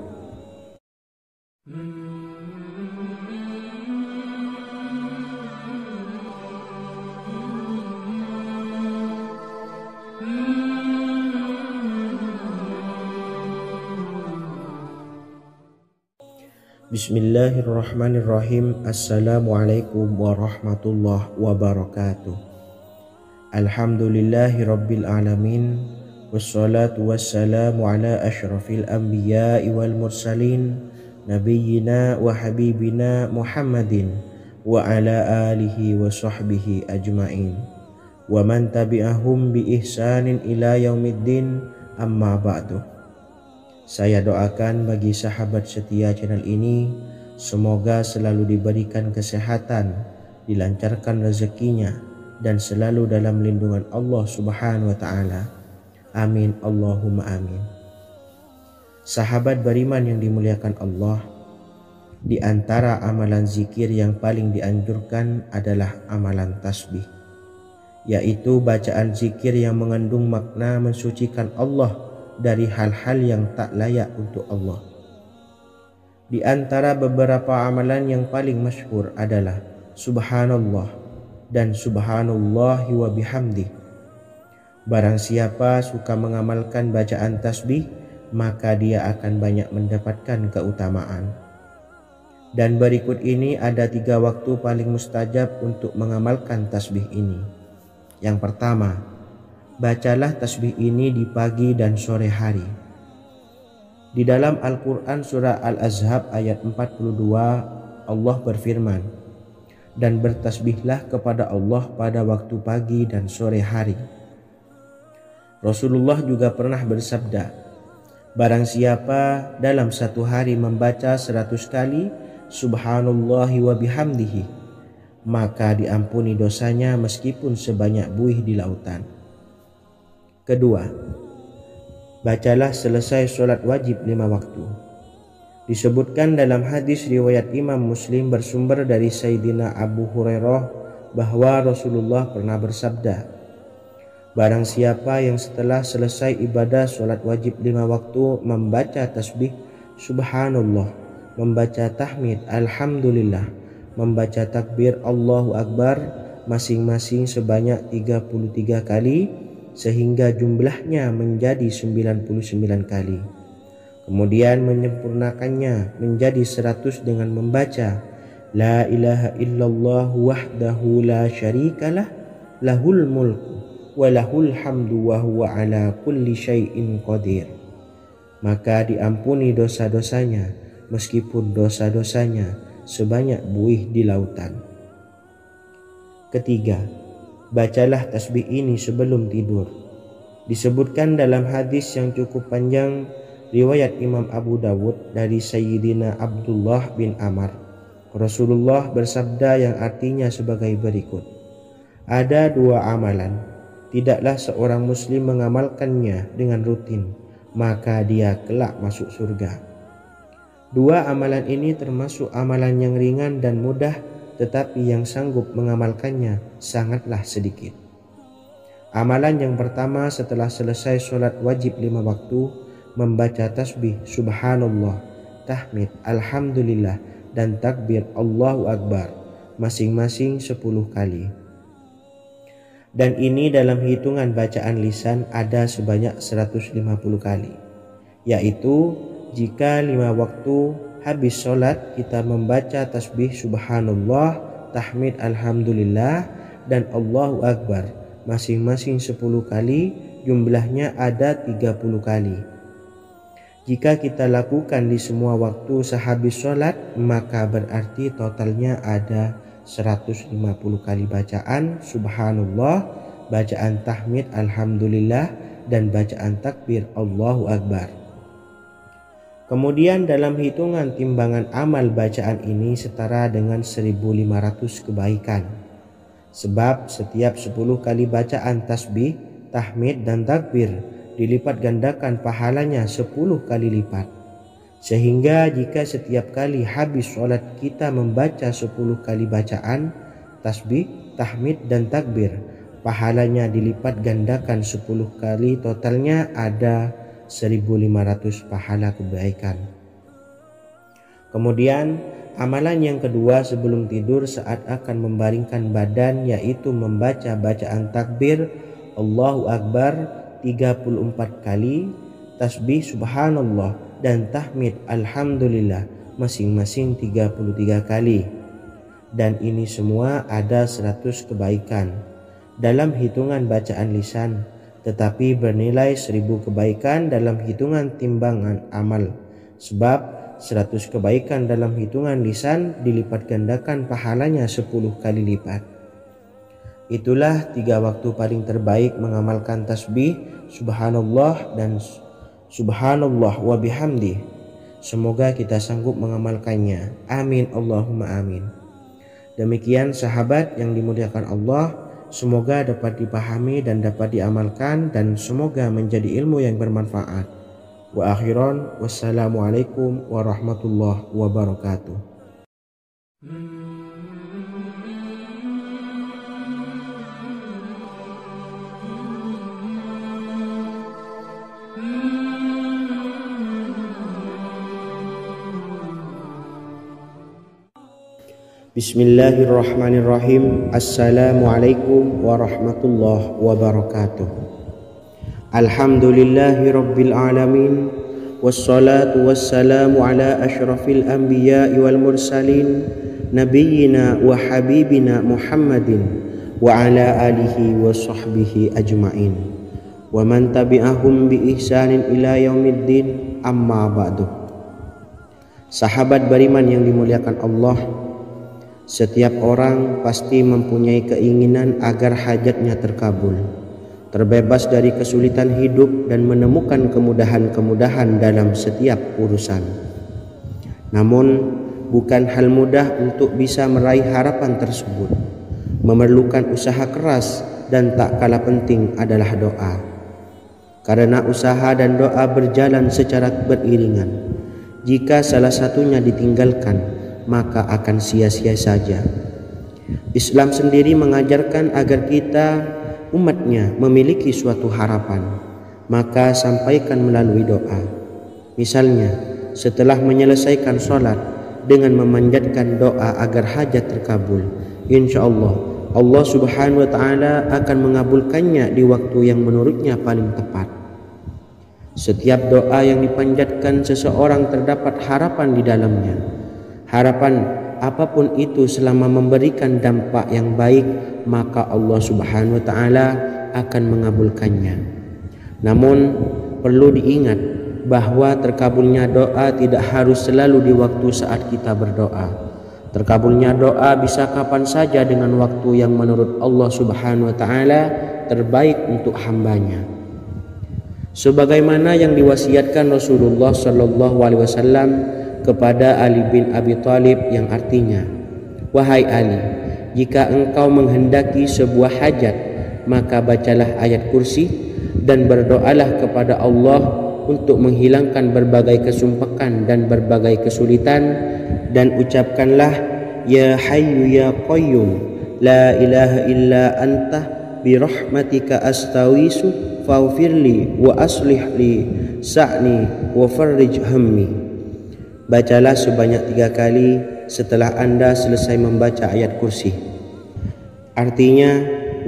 Bismillahirrahmanirrahim. Assalamualaikum warahmatullahi wabarakatuh. Alhamdulillahi rabbil alamin. Wassalatu wassalamu ala ashrafil anbiya'i wal mursalin, nabiyyina wa habibina Muhammadin wa ala alihi wa sahbihi ajma'in wa man tabi'ahum bi ihsanin ila yaumiddin, amma ba'du. Saya doakan bagi sahabat setia channel ini, semoga selalu diberikan kesehatan, dilancarkan rezekinya, dan selalu dalam lindungan Allah subhanahu wa ta'ala. Amin Allahumma amin. Sahabat beriman yang dimuliakan Allah, di antara amalan zikir yang paling dianjurkan adalah amalan tasbih, yaitu bacaan zikir yang mengandung makna mensucikan Allah dari hal-hal yang tak layak untuk Allah. Di antara beberapa amalan yang paling masyhur adalah Subhanallah dan Subhanallahi wa bihamdi. Barang siapa suka mengamalkan bacaan tasbih, maka dia akan banyak mendapatkan keutamaan. Dan berikut ini ada 3 waktu paling mustajab untuk mengamalkan tasbih ini. Yang pertama, bacalah tasbih ini di pagi dan sore hari. Di dalam Al-Quran surah Al-Ahzab ayat 42, Allah berfirman, "Dan bertasbihlah kepada Allah pada waktu pagi dan sore hari." Rasulullah juga pernah bersabda, "Barang siapa dalam satu hari membaca 100 kali Subhanallahi wa bihamdihi, maka diampuni dosanya meskipun sebanyak buih di lautan." Kedua, bacalah selesai sholat wajib 5 waktu. Disebutkan dalam hadis riwayat Imam Muslim bersumber dari Sayyidina Abu Hurairah bahwa Rasulullah pernah bersabda, "Barang siapa yang setelah selesai ibadah sholat wajib 5 waktu membaca tasbih Subhanallah, membaca tahmid Alhamdulillah, membaca takbir Allahu Akbar masing-masing sebanyak 33 kali, sehingga jumlahnya menjadi 99 kali. Kemudian menyempurnakannya menjadi 100 dengan membaca La ilaha illallah wahdahu la syarikalah lahul mulku wa lahul hamdu wa huwa ala kulli syai'in qadir. Maka diampuni dosa-dosanya meskipun dosa-dosanya sebanyak buih di lautan. Ketiga, bacalah tasbih ini sebelum tidur. Disebutkan dalam hadis yang cukup panjang riwayat Imam Abu Dawud dari Sayyidina Abdullah bin Amr, Rasulullah bersabda yang artinya sebagai berikut, "Ada 2 amalan, tidaklah seorang muslim mengamalkannya dengan rutin, maka dia kelak masuk surga." 2 amalan ini termasuk amalan yang ringan dan mudah, tetapi yang sanggup mengamalkannya sangatlah sedikit. Amalan yang pertama setelah selesai sholat wajib 5 waktu, membaca tasbih Subhanallah, tahmid Alhamdulillah, dan takbir Allahu Akbar masing-masing 10 kali. Dan ini dalam hitungan bacaan lisan ada sebanyak 150 kali, yaitu jika 5 waktu habis sholat kita membaca tasbih Subhanallah, tahmid Alhamdulillah, dan Allahu Akbar masing-masing 10 kali, jumlahnya ada 30 kali. Jika kita lakukan di semua waktu sehabis sholat, maka berarti totalnya ada 150 kali bacaan Subhanallah, bacaan tahmid Alhamdulillah, dan bacaan takbir Allahu Akbar. Kemudian dalam hitungan timbangan amal bacaan ini setara dengan 1500 kebaikan. Sebab setiap 10 kali bacaan tasbih, tahmid, dan takbir dilipat gandakan pahalanya 10 kali lipat. Sehingga jika setiap kali habis sholat kita membaca 10 kali bacaan tasbih, tahmid, dan takbir, pahalanya dilipat gandakan 10 kali, totalnya ada 1500 pahala kebaikan. Kemudian amalan yang kedua sebelum tidur saat akan membaringkan badan, yaitu membaca bacaan takbir Allahu Akbar 34 kali, tasbih Subhanallah, dan tahmid Alhamdulillah masing-masing 33 kali. Dan ini semua ada 100 kebaikan dalam hitungan bacaan lisan, tetapi bernilai 1000 kebaikan dalam hitungan timbangan amal. Sebab 100 kebaikan dalam hitungan lisan dilipat gandakan pahalanya 10 kali lipat. Itulah 3 waktu paling terbaik mengamalkan tasbih Subhanallah dan Subhanallah wa bihamdi. Semoga kita sanggup mengamalkannya. Amin Allahumma amin. Demikian sahabat yang dimuliakan Allah, semoga dapat dipahami dan dapat diamalkan, dan semoga menjadi ilmu yang bermanfaat. Wa akhiran, wassalamualaikum warahmatullahi wabarakatuh. Bismillahirrahmanirrahim. Assalamualaikum warahmatullahi wabarakatuh. Alhamdulillahi rabbil alamin. Wassalatu wassalamu ala ashrafil anbiya'i wal mursalin, nabiyyina wa habibina Muhammadin wa ala alihi wa sahbihi ajma'in, wa man tabi'ahum bi ihsanin ila yaumiddin, amma ba'du. Sahabat beriman yang dimuliakan Allah, setiap orang pasti mempunyai keinginan agar hajatnya terkabul, terbebas dari kesulitan hidup dan menemukan kemudahan-kemudahan dalam setiap urusan. Namun, bukan hal mudah untuk bisa meraih harapan tersebut. Memerlukan usaha keras dan tak kalah penting adalah doa. Karena usaha dan doa berjalan secara beriringan. Jika salah satunya ditinggalkan, maka akan sia-sia saja. Islam sendiri mengajarkan agar kita umatnya memiliki suatu harapan, maka sampaikan melalui doa. Misalnya, setelah menyelesaikan sholat dengan memanjatkan doa agar hajat terkabul, insya Allah subhanahu wa ta'ala akan mengabulkannya di waktu yang menurutnya paling tepat. Setiap doa yang dipanjatkan seseorang terdapat harapan di dalamnya. Harapan apapun itu selama memberikan dampak yang baik, maka Allah subhanahu wa ta'ala akan mengabulkannya. Namun perlu diingat bahwa terkabulnya doa tidak harus selalu di waktu saat kita berdoa. Terkabulnya doa bisa kapan saja dengan waktu yang menurut Allah subhanahu wa ta'ala terbaik untuk hambanya. Sebagaimana yang diwasiatkan Rasulullah sallallahu alaihi wasallam kepada Ali bin Abi Thalib, yang artinya, wahai Ali, jika engkau menghendaki sebuah hajat, maka bacalah ayat kursi dan berdoalah kepada Allah untuk menghilangkan berbagai kesumpakan dan berbagai kesulitan, dan ucapkanlah, ya hayyu ya qayyum la ilaha illa anta birahmatika astawisu faghfirli wa aslih li sa'ni wa farrij hammi. Bacalah sebanyak 3 kali setelah Anda selesai membaca ayat kursi. Artinya,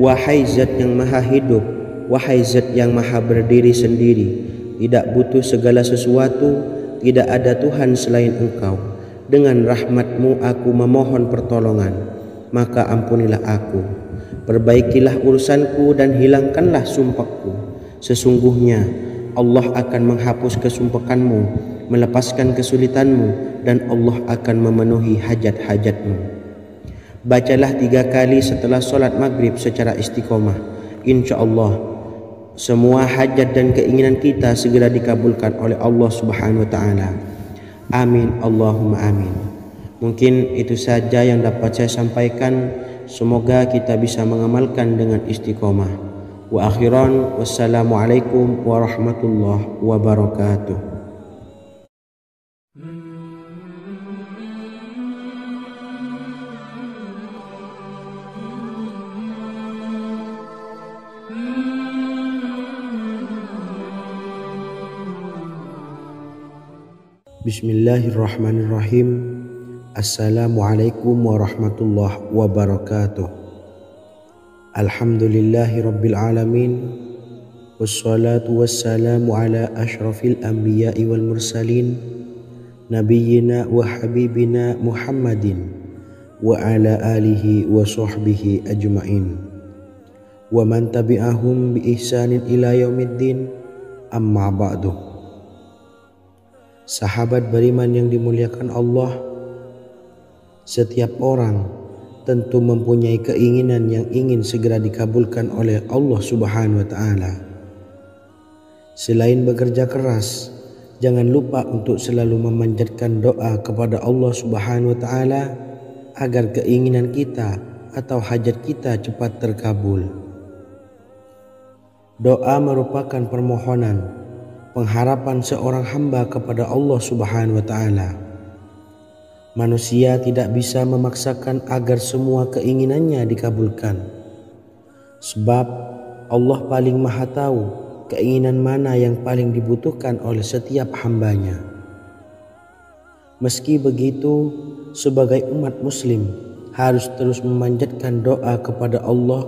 wahai zat yang maha hidup, wahai zat yang maha berdiri sendiri, tidak butuh segala sesuatu, tidak ada Tuhan selain Engkau. Dengan rahmat-Mu aku memohon pertolongan, maka ampunilah aku. Perbaikilah urusanku dan hilangkanlah sumpahku. Sesungguhnya Allah akan menghapus kesumpahanmu, melepaskan kesulitanmu, dan Allah akan memenuhi hajat-hajatmu. Bacalah 3 kali setelah sholat maghrib secara istiqomah. Insya Allah semua hajat dan keinginan kita segera dikabulkan oleh Allah subhanahu wa ta'ala. Amin Allahumma amin. Mungkin itu saja yang dapat saya sampaikan. Semoga kita bisa mengamalkan dengan istiqomah. Wa akhiran, wassalamualaikum warahmatullahi wabarakatuh. Bismillahirrahmanirrahim. Assalamualaikum warahmatullahi wabarakatuh. Alhamdulillahi rabbil alamin. Wassalatu wassalamu ala ashrafil anbiya'i wal mursalin, nabiyyina wa habibina Muhammadin wa ala alihi wa sahbihi ajma'in, wa man tabi'ahum bi ihsanin ila yaumiddin, amma ba'du. Sahabat beriman yang dimuliakan Allah, setiap orang tentu mempunyai keinginan yang ingin segera dikabulkan oleh Allah subhanahu wa ta'ala. Selain bekerja keras, jangan lupa untuk selalu memanjatkan doa kepada Allah subhanahu wa ta'ala agar keinginan kita atau hajat kita cepat terkabul. Doa merupakan permohonan, pengharapan seorang hamba kepada Allah subhanahu wa ta'ala. Manusia tidak bisa memaksakan agar semua keinginannya dikabulkan, sebab Allah paling maha tahu keinginan mana yang paling dibutuhkan oleh setiap hambanya. Meski begitu, sebagai umat muslim, harus terus memanjatkan doa kepada Allah,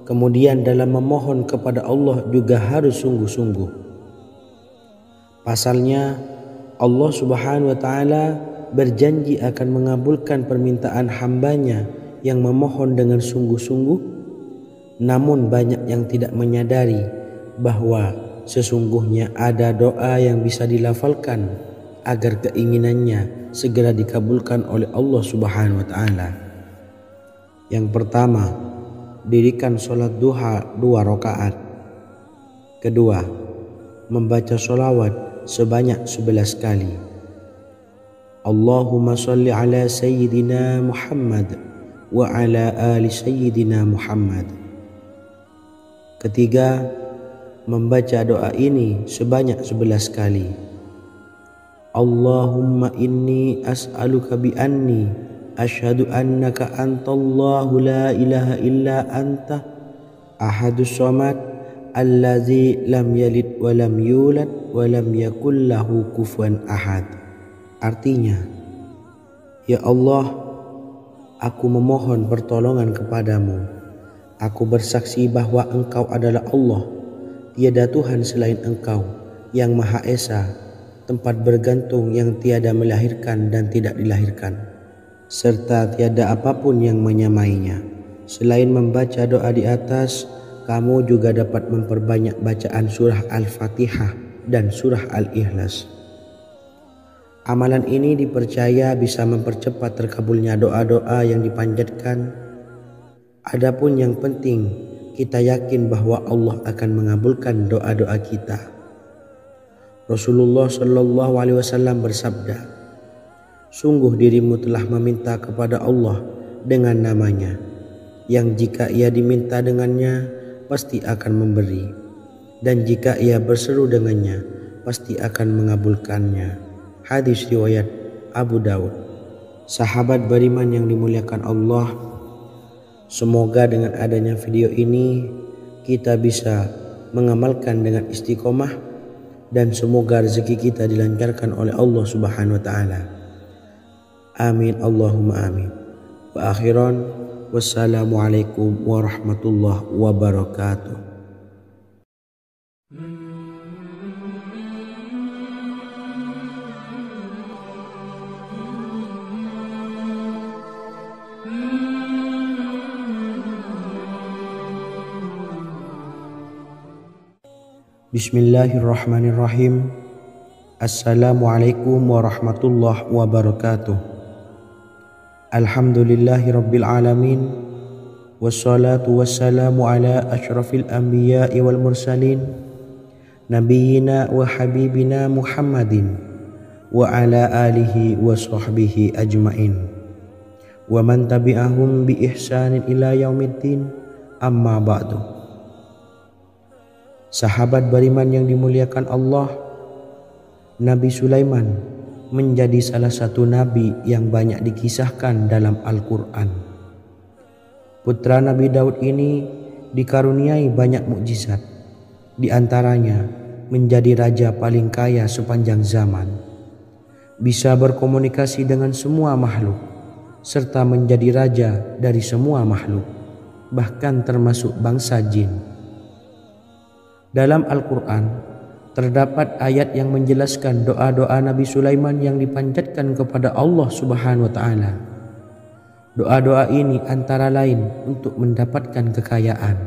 kemudian dalam memohon kepada Allah juga harus sungguh-sungguh. Pasalnya Allah Subhanahu wa Ta'ala berjanji akan mengabulkan permintaan hambanya yang memohon dengan sungguh-sungguh. Namun banyak yang tidak menyadari bahwa sesungguhnya ada doa yang bisa dilafalkan agar keinginannya segera dikabulkan oleh Allah Subhanahu wa Ta'ala. Yang pertama, dirikan sholat duha 2 rakaat. Kedua, membaca sholawat sebanyak 11 kali. Allahumma sholli ala sayyidina Muhammad wa ala ali sayyidina Muhammad. Ketiga, membaca doa ini sebanyak 11 kali. Allahumma inni as'aluka bi anni asyhadu annaka antallahu la ilaha illa anta ahadus samad allazi lam yalid wa lam yulad wa lam yakul lahu kufuwan ahad. Artinya, ya Allah, aku memohon pertolongan kepadamu. Aku bersaksi bahwa Engkau adalah Allah, tiada Tuhan selain Engkau yang Maha Esa, tempat bergantung yang tiada melahirkan dan tidak dilahirkan, serta tiada apapun yang menyamainya. Selain membaca doa di atas, kamu juga dapat memperbanyak bacaan surah Al-Fatihah dan surah Al-Ikhlas. Amalan ini dipercaya bisa mempercepat terkabulnya doa-doa yang dipanjatkan. Adapun yang penting, kita yakin bahwa Allah akan mengabulkan doa-doa kita. Rasulullah Shallallahu Alaihi Wasallam bersabda, sungguh dirimu telah meminta kepada Allah dengan namanya, yang jika ia diminta dengannya pasti akan memberi, dan jika ia berseru dengannya pasti akan mengabulkannya. Hadis riwayat Abu Daud. Sahabat beriman yang dimuliakan Allah, semoga dengan adanya video ini kita bisa mengamalkan dengan istiqomah, dan semoga rezeki kita dilancarkan oleh Allah Subhanahu wa Ta'ala. Amin Allahumma amin. Wa akhiran, wassalamualaikum warahmatullahi wabarakatuh. Bismillahirrahmanirrahim. Assalamualaikum warahmatullahi wabarakatuh. Alhamdulillahi rabbil alamin, wassalatu wassalamu ala asyrafil anbiya'i wal mursalin, nabiyyina wa habibina Muhammadin wa ala alihi wa sahbihi ajmain, wa man tabi'ahum bi ihsanin ila yaumiddin, amma ba'du. Sahabat beriman yang dimuliakan Allah, Nabi Sulaiman menjadi salah satu nabi yang banyak dikisahkan dalam Al-Quran. Putra Nabi Daud ini dikaruniai banyak mukjizat, di antaranya menjadi raja paling kaya sepanjang zaman, bisa berkomunikasi dengan semua makhluk, serta menjadi raja dari semua makhluk, bahkan termasuk bangsa jin. Dalam Al-Quran terdapat ayat yang menjelaskan doa-doa Nabi Sulaiman yang dipanjatkan kepada Allah Subhanahu wa Ta'ala. Doa-doa ini antara lain untuk mendapatkan kekayaan.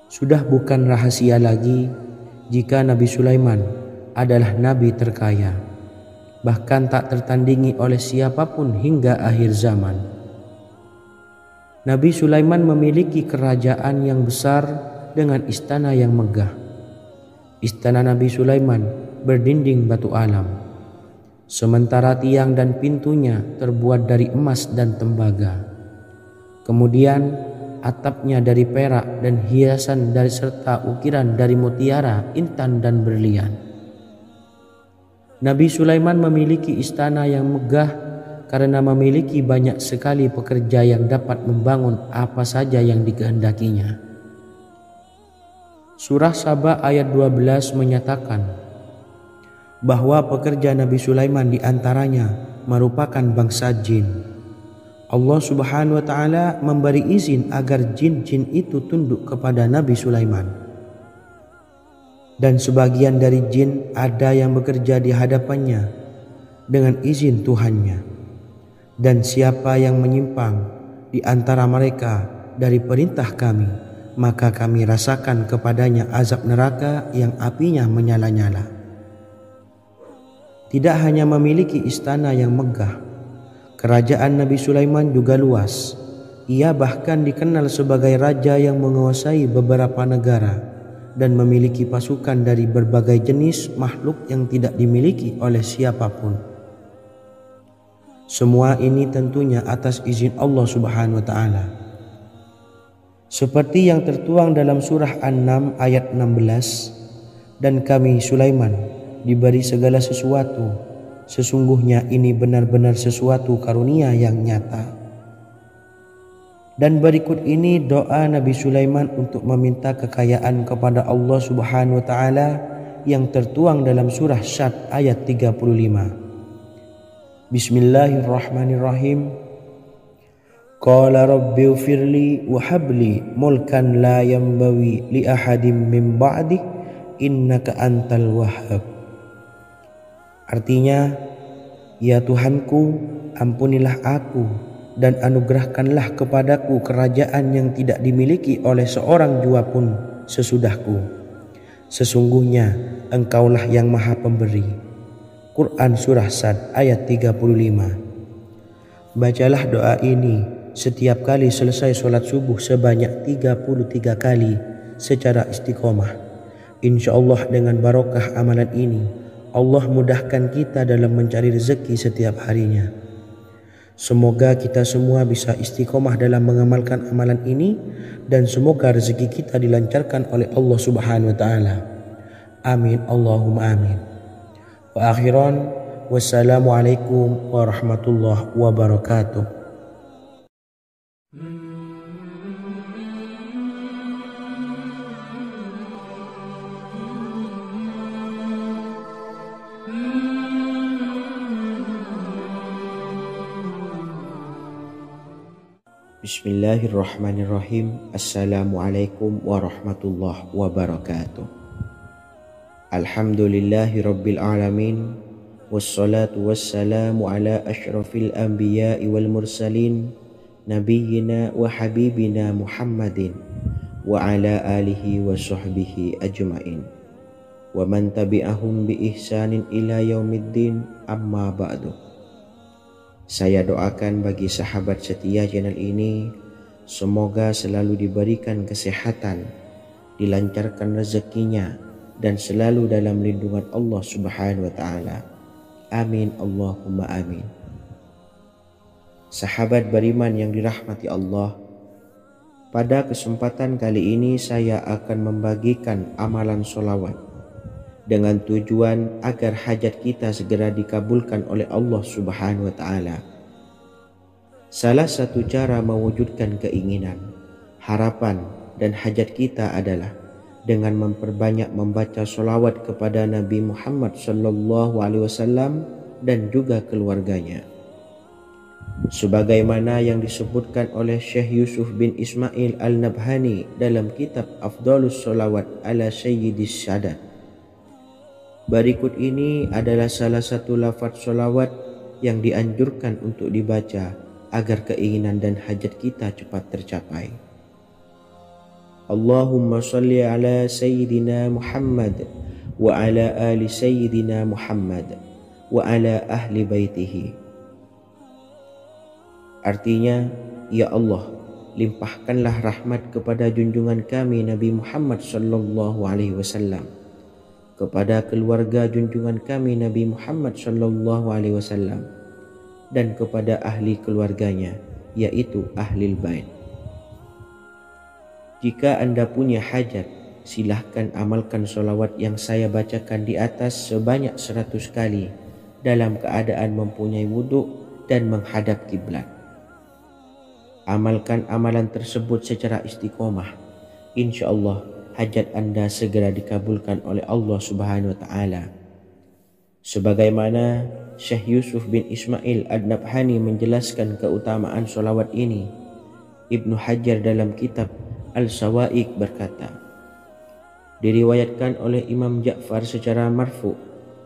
Sudah bukan rahasia lagi jika Nabi Sulaiman adalah nabi terkaya, bahkan tak tertandingi oleh siapapun hingga akhir zaman. Nabi Sulaiman memiliki kerajaan yang besar dengan istana yang megah. Istana Nabi Sulaiman berdinding batu alam, sementara tiang dan pintunya terbuat dari emas dan tembaga. Kemudian atapnya dari perak dan hiasan dari serta ukiran dari mutiara, intan dan berlian. Nabi Sulaiman memiliki istana yang megah karena memiliki banyak sekali pekerja yang dapat membangun apa saja yang dikehendakinya. Surah Saba ayat 12 menyatakan bahwa pekerja Nabi Sulaiman diantaranya merupakan bangsa jin. Allah Subhanahu wa taala memberi izin agar jin-jin itu tunduk kepada Nabi Sulaiman. Dan sebagian dari jin ada yang bekerja di hadapannya dengan izin Tuhannya. Dan siapa yang menyimpang di antara mereka dari perintah kami, maka kami rasakan kepadanya azab neraka yang apinya menyala-nyala. Tidak hanya memiliki istana yang megah, kerajaan Nabi Sulaiman juga luas. Ia bahkan dikenal sebagai raja yang menguasai beberapa negara dan memiliki pasukan dari berbagai jenis makhluk yang tidak dimiliki oleh siapapun. Semua ini tentunya atas izin Allah Subhanahu wa taala. Seperti yang tertuang dalam surah An-Naml ayat 16, dan kami Sulaiman diberi segala sesuatu, sesungguhnya ini benar-benar sesuatu karunia yang nyata. Dan berikut ini doa Nabi Sulaiman untuk meminta kekayaan kepada Allah Subhanahu wa taala yang tertuang dalam surah Syad ayat 35. Bismillahirrahmanirrahim. Qala rabbi ufirli wa habli mulkan la yanbawi li ahadim min ba'di innaka antal wahhab. Artinya, ya Tuhanku, ampunilah aku dan anugerahkanlah kepadaku kerajaan yang tidak dimiliki oleh seorang jua pun sesudahku. Sesungguhnya Engkaulah yang Maha Pemberi. Quran Surah Sad ayat 35. Bacalah doa ini setiap kali selesai sholat subuh sebanyak 33 kali secara istiqomah. Insya Allah dengan barokah amalan ini, Allah mudahkan kita dalam mencari rezeki setiap harinya. Semoga kita semua bisa istiqomah dalam mengamalkan amalan ini, dan semoga rezeki kita dilancarkan oleh Allah Subhanahu wa taala. Amin Allahumma amin. Wa akhiran, wassalamualaikum warahmatullahi wabarakatuh. Bismillahirrahmanirrahim. Assalamualaikum warahmatullahi wabarakatuh. Alhamdulillahi rabbil alamin. Wassalatu wassalamu ala ashrafil anbiya'i wal mursalin, nabiyyina wa habibina Muhammadin wa ala alihi wa sahbihi ajma'in wa man tabi'ahum bi ihsanin ila yaumiddin, amma ba'du. Saya doakan bagi sahabat setia channel ini, semoga selalu diberikan kesehatan, dilancarkan rezekinya, dan selalu dalam lindungan Allah Subhanahu wa taala. Amin Allahumma amin. Sahabat beriman yang dirahmati Allah, pada kesempatan kali ini saya akan membagikan amalan sholawat dengan tujuan agar hajat kita segera dikabulkan oleh Allah Subhanahu wa taala. Salah satu cara mewujudkan keinginan, harapan, dan hajat kita adalah dengan memperbanyak membaca sholawat kepada Nabi Muhammad SAW dan juga keluarganya. Sebagaimana yang disebutkan oleh Syekh Yusuf bin Ismail Al-Nabhani dalam kitab Afdhalus Sholawat ala Sayyidis Sadat. Berikut ini adalah salah satu lafaz sholawat yang dianjurkan untuk dibaca agar keinginan dan hajat kita cepat tercapai. Allahumma salli ala Sayyidina Muhammad wa ala ali Sayyidina Muhammad wa ala ahli baitihi. Artinya, ya Allah, limpahkanlah rahmat kepada junjungan kami Nabi Muhammad sallallahu alaihi wasallam, kepada keluarga junjungan kami Nabi Muhammad sallallahu alaihi wasallam, dan kepada ahli keluarganya, yaitu ahlil bait. Jika Anda punya hajat, silahkan amalkan sholawat yang saya bacakan di atas sebanyak 100 kali dalam keadaan mempunyai wudhu dan menghadap kiblat. Amalkan amalan tersebut secara istiqomah. Insya Allah hajat Anda segera dikabulkan oleh Allah Subhanahu wa taala. Sebagaimana Syekh Yusuf bin Ismail Ad-Nabhani menjelaskan keutamaan solawat ini. Ibnu Hajar dalam kitab Al-Sawa'iq berkata, diriwayatkan oleh Imam Ja'far secara marfu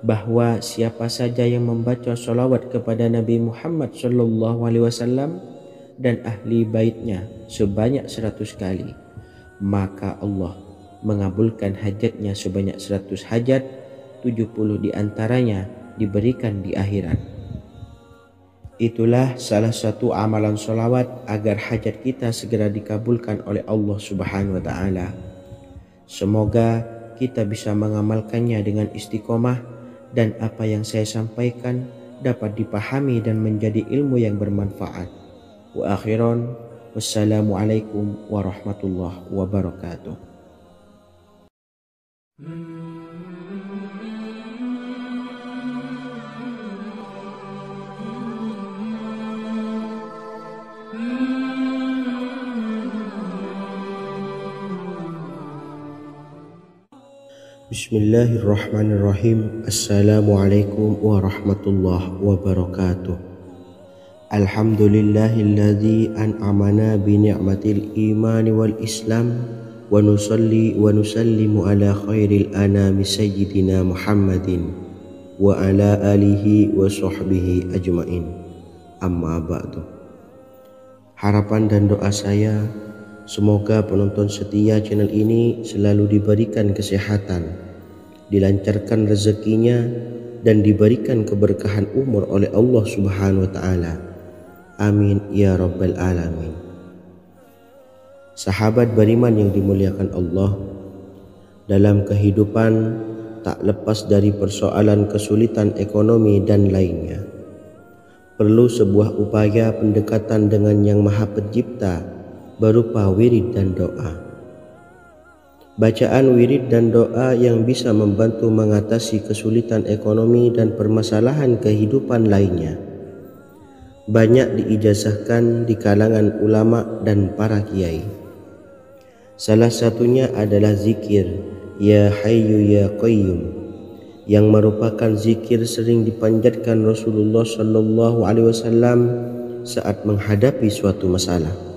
bahwa siapa saja yang membaca solawat kepada Nabi Muhammad SAW dan ahli baitnya sebanyak 100 kali, maka Allah mengabulkan hajatnya sebanyak 100 hajat, 70 diantaranya diberikan di akhirat. Itulah salah satu amalan solawat agar hajat kita segera dikabulkan oleh Allah Subhanahu wa Ta'ala. Semoga kita bisa mengamalkannya dengan istiqomah dan apa yang saya sampaikan dapat dipahami dan menjadi ilmu yang bermanfaat. Wa akhiran, wassalamualaikum warahmatullahi wabarakatuh. Bismillahirrahmanirrahim. Assalamualaikum warahmatullahi wabarakatuh. Alhamdulillahilladzi an'amana bi ni'matil imani wal islam wa nusalli wa nusallimu ala khairil anami sayyidina Muhammadin wa ala alihi wa sahbihi ajmain. Amma ba'du. Harapan dan doa saya, semoga penonton setia channel ini selalu diberikan kesehatan, dilancarkan rezekinya, dan diberikan keberkahan umur oleh Allah Subhanahu wa Ta'ala. Amin ya rabbal alamin. Sahabat beriman yang dimuliakan Allah, dalam kehidupan tak lepas dari persoalan kesulitan ekonomi dan lainnya. Perlu sebuah upaya pendekatan dengan Yang Maha Pencipta berupa wirid dan doa. Bacaan wirid dan doa yang bisa membantu mengatasi kesulitan ekonomi dan permasalahan kehidupan lainnya banyak diijazahkan di kalangan ulama dan para kiai. Salah satunya adalah zikir Ya Hayyu Ya Qayyum, yang merupakan zikir sering dipanjatkan Rasulullah SAW saat menghadapi suatu masalah.